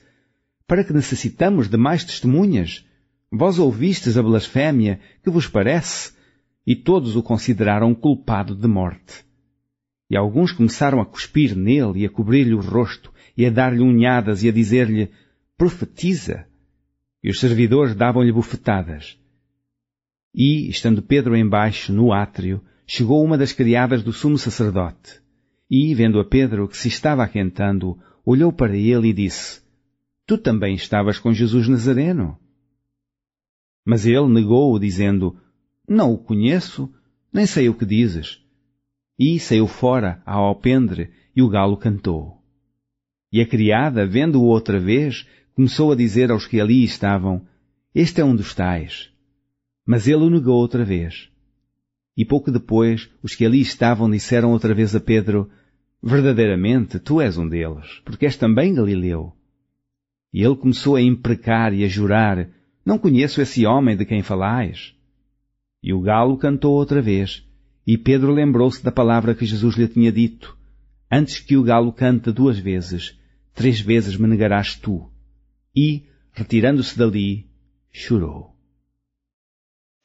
para que necessitamos de mais testemunhas? Vós ouvistes a blasfémia, que vos parece? E todos o consideraram culpado de morte. E alguns começaram a cuspir nele e a cobrir-lhe o rosto, e a dar-lhe unhadas e a dizer-lhe: profetiza! E os servidores davam-lhe bufetadas. E, estando Pedro embaixo, no átrio, chegou uma das criadas do sumo sacerdote. E, vendo a Pedro, que se estava aquentando, olhou para ele e disse: tu também estavas com Jesus Nazareno? Mas ele negou-o, dizendo: não o conheço, nem sei o que dizes. E saiu fora ao alpendre, e o galo cantou. E a criada, vendo-o outra vez, começou a dizer aos que ali estavam: este é um dos tais. Mas ele o negou outra vez. E pouco depois, os que ali estavam disseram outra vez a Pedro: verdadeiramente, tu és um deles, porque és também galileu. E ele começou a imprecar e a jurar: não conheço esse homem de quem falais. E o galo cantou outra vez, e Pedro lembrou-se da palavra que Jesus lhe tinha dito: antes que o galo cante 2 vezes, 3 vezes me negarás tu. E, retirando-se dali, chorou.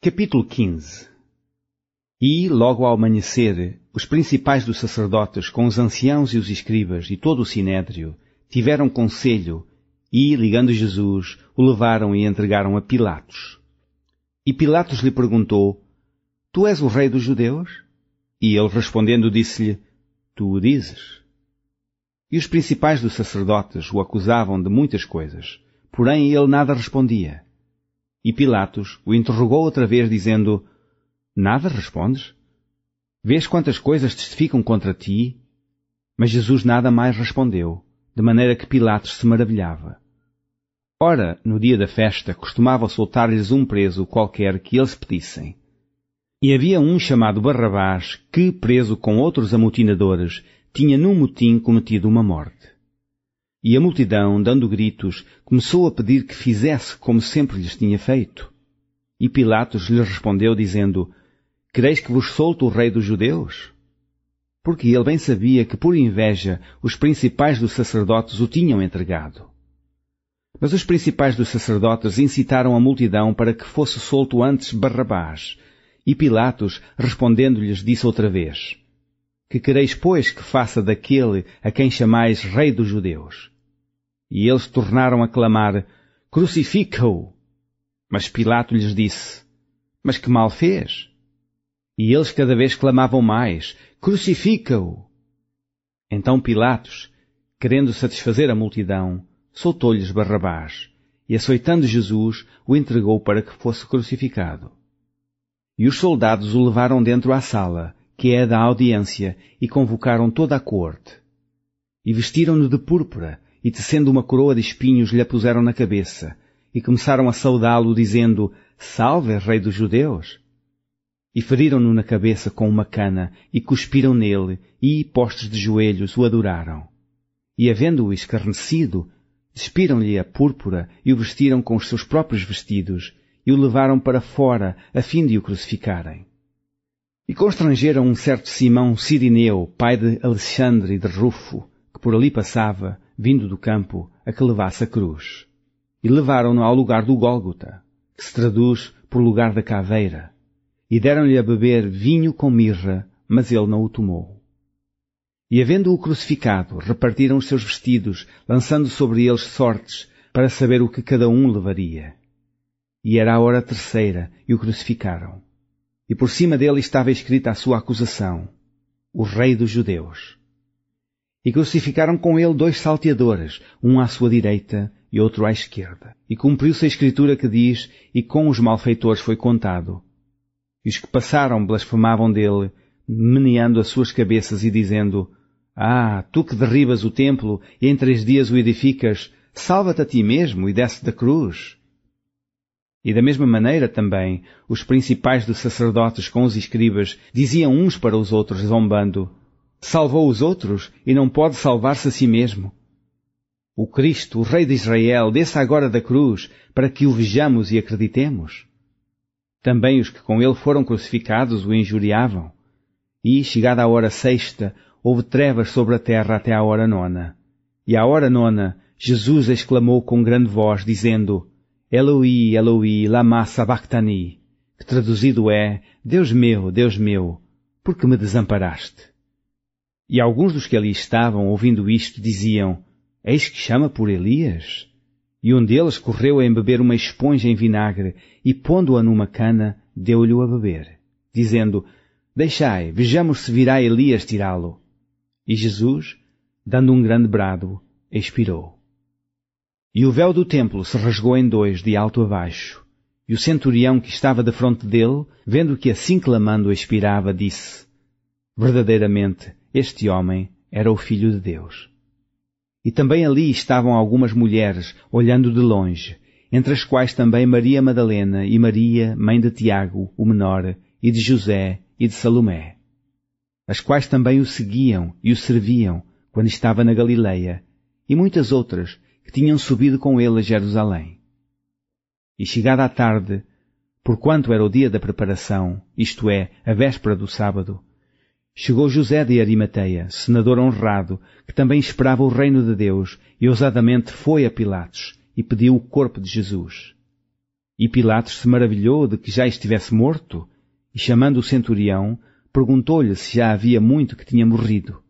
Capítulo 15. E, logo ao amanhecer, os principais dos sacerdotes, com os anciãos e os escribas e todo o sinédrio, tiveram conselho e, ligando Jesus, o levaram e entregaram a Pilatos. E Pilatos lhe perguntou: tu és o rei dos judeus? E ele respondendo disse-lhe: tu o dizes. E os principais dos sacerdotes o acusavam de muitas coisas, porém ele nada respondia. E Pilatos o interrogou outra vez, dizendo: nada respondes? Vês quantas coisas testificam contra ti? Mas Jesus nada mais respondeu, de maneira que Pilatos se maravilhava. Ora, no dia da festa, costumava soltar-lhes um preso qualquer que eles pedissem. E havia um chamado Barrabás que, preso com outros amotinadores, tinha num motim cometido uma morte. E a multidão, dando gritos, começou a pedir que fizesse como sempre lhes tinha feito. E Pilatos lhes respondeu, dizendo: quereis que vos solte o rei dos judeus? Porque ele bem sabia que por inveja os principais dos sacerdotes o tinham entregado. Mas os principais dos sacerdotes incitaram a multidão para que fosse solto antes Barrabás. E Pilatos, respondendo-lhes, disse outra vez: Que quereis, pois, que faça daquele a quem chamais Rei dos Judeus? E eles tornaram a clamar, Crucifica-o! Mas Pilato lhes disse, Mas que mal fez? E eles cada vez clamavam mais, Crucifica-o! Então Pilatos, querendo satisfazer a multidão, soltou-lhes Barrabás, e açoitando Jesus, o entregou para que fosse crucificado. E os soldados o levaram dentro à sala, que é a da audiência, e convocaram toda a corte. E vestiram-no de púrpura, e tecendo uma coroa de espinhos lhe a puseram na cabeça, e começaram a saudá-lo, dizendo, Salve, Rei dos Judeus! E feriram-no na cabeça com uma cana, e cuspiram nele, e, postos de joelhos, o adoraram. E, havendo-o escarnecido, despiram-lhe a púrpura, e o vestiram com os seus próprios vestidos, e o levaram para fora, a fim de o crucificarem. E constrangeram um certo Simão Cirineu, pai de Alexandre e de Rufo, que por ali passava, vindo do campo, a que levasse a cruz. E levaram-no ao lugar do Gólgota, que se traduz por lugar da caveira, e deram-lhe a beber vinho com mirra, mas ele não o tomou. E havendo-o crucificado, repartiram os seus vestidos, lançando sobre eles sortes, para saber o que cada um levaria. E era a hora terceira, e o crucificaram. E por cima dele estava escrita a sua acusação, o Rei dos Judeus. E crucificaram com ele 2 salteadores, um à sua direita e outro à esquerda. E cumpriu-se a escritura que diz, e com os malfeitores foi contado. E os que passaram blasfemavam dele, meneando as suas cabeças e dizendo, tu que derribas o templo e em 3 dias o edificas, salva-te a ti mesmo e desce da cruz. E da mesma maneira também, os principais dos sacerdotes com os escribas diziam uns para os outros, zombando, salvou os outros e não pode salvar-se a si mesmo. O Cristo, o Rei de Israel, desça agora da cruz, para que o vejamos e acreditemos. Também os que com ele foram crucificados o injuriavam. E, chegada a hora 6ª, houve trevas sobre a terra até à hora 9ª. E à hora 9ª, Jesus exclamou com grande voz, dizendo, Eloi, Eloi, lama sabachthani, que traduzido é, Deus meu, por que me desamparaste? E alguns dos que ali estavam, ouvindo isto, diziam, Eis que chama por Elias? E um deles correu a embeber uma esponja em vinagre, e pondo-a numa cana, deu-lhe a beber, dizendo, Deixai, vejamos se virá Elias tirá-lo. E Jesus, dando um grande brado, expirou. E o véu do templo se rasgou em 2, de alto a baixo. E o centurião que estava defronte dele, vendo que assim clamando expirava, disse, Verdadeiramente, este homem era o Filho de Deus. E também ali estavam algumas mulheres, olhando de longe, entre as quais também Maria Madalena e Maria, mãe de Tiago, o menor, e de José e de Salomé, as quais também o seguiam e o serviam quando estava na Galileia, e muitas outras que tinham subido com ele a Jerusalém. E chegada a tarde, porquanto era o dia da preparação, isto é, a véspera do sábado, chegou José de Arimateia, senador honrado, que também esperava o reino de Deus, e ousadamente foi a Pilatos, e pediu o corpo de Jesus. E Pilatos se maravilhou de que já estivesse morto, e chamando o centurião, perguntou-lhe se já havia muito que tinha morrido.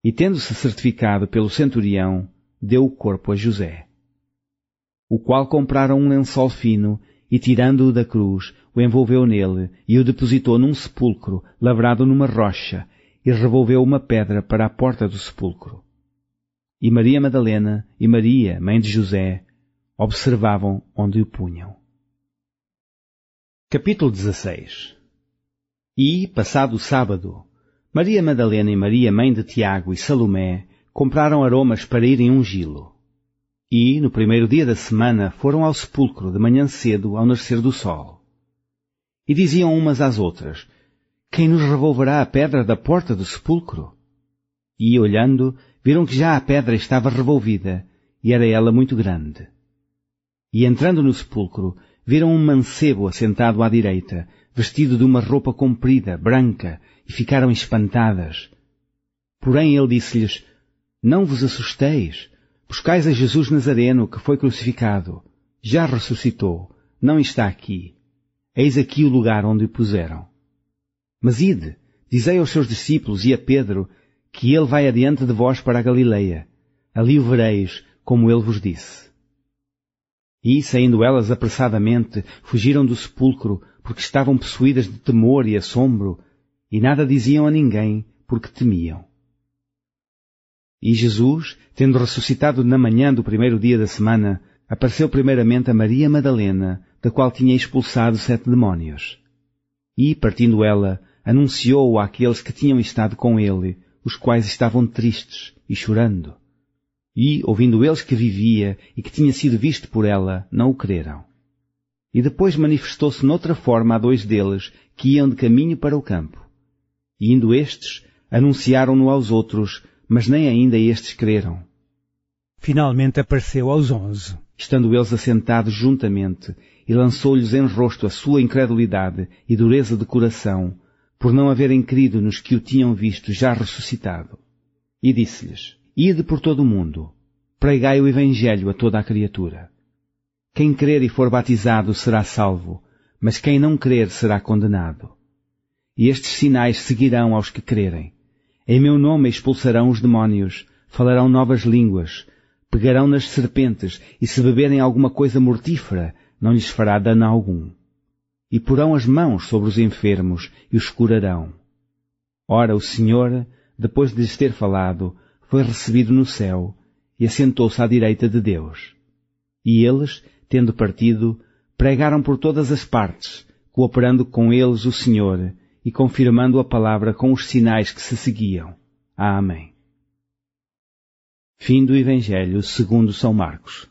E tendo-se certificado pelo centurião, deu o corpo a José, o qual compraram um lençol fino, e tirando-o da cruz, o envolveu nele, e o depositou num sepulcro, lavrado numa rocha, e revolveu uma pedra para a porta do sepulcro. E Maria Madalena e Maria, mãe de José, observavam onde o punham. Capítulo 16. E, passado o sábado, Maria Madalena e Maria, mãe de Tiago e Salomé, compraram aromas para irem ungí-lo. E, no primeiro dia da semana, foram ao sepulcro de manhã cedo, ao nascer do sol. E diziam umas às outras, Quem nos revolverá a pedra da porta do sepulcro? E, olhando, viram que já a pedra estava revolvida, e era ela muito grande. E, entrando no sepulcro, viram um mancebo assentado à direita, vestido de uma roupa comprida, branca, e ficaram espantadas. Porém ele disse-lhes, Não vos assusteis, buscais a Jesus Nazareno, que foi crucificado. Já ressuscitou, não está aqui. Eis aqui o lugar onde o puseram. Mas ide, dizei aos seus discípulos e a Pedro que ele vai adiante de vós para a Galileia. Ali o vereis, como ele vos disse. E, saindo elas apressadamente, fugiram do sepulcro, porque estavam possuídas de temor e assombro, e nada diziam a ninguém, porque temiam. E Jesus, tendo ressuscitado na manhã do primeiro dia da semana, apareceu primeiramente a Maria Madalena, da qual tinha expulsado 7 demónios. E, partindo ela, anunciou-o àqueles que tinham estado com ele, os quais estavam tristes e chorando. E, ouvindo eles que vivia e que tinha sido visto por ela, não o creram. E depois manifestou-se noutra forma a 2 deles, que iam de caminho para o campo. E indo estes, anunciaram-no aos outros, mas nem ainda estes creram. Finalmente apareceu aos 11. Estando eles assentados juntamente, e lançou-lhes em rosto a sua incredulidade e dureza de coração, por não haverem crido nos que o tinham visto já ressuscitado. E disse-lhes: Ide por todo o mundo, pregai o Evangelho a toda a criatura. Quem crer e for batizado será salvo, mas quem não crer será condenado. E estes sinais seguirão aos que crerem. Em meu nome expulsarão os demónios, falarão novas línguas, pegarão nas serpentes, e se beberem alguma coisa mortífera, não lhes fará dano algum. E porão as mãos sobre os enfermos e os curarão. Ora, o Senhor, depois de lhes ter falado, foi recebido no céu e assentou-se à direita de Deus. E eles, tendo partido, pregaram por todas as partes, cooperando com eles o Senhor e confirmando a palavra com os sinais que se seguiam. Amém. Fim do Evangelho segundo São Marcos.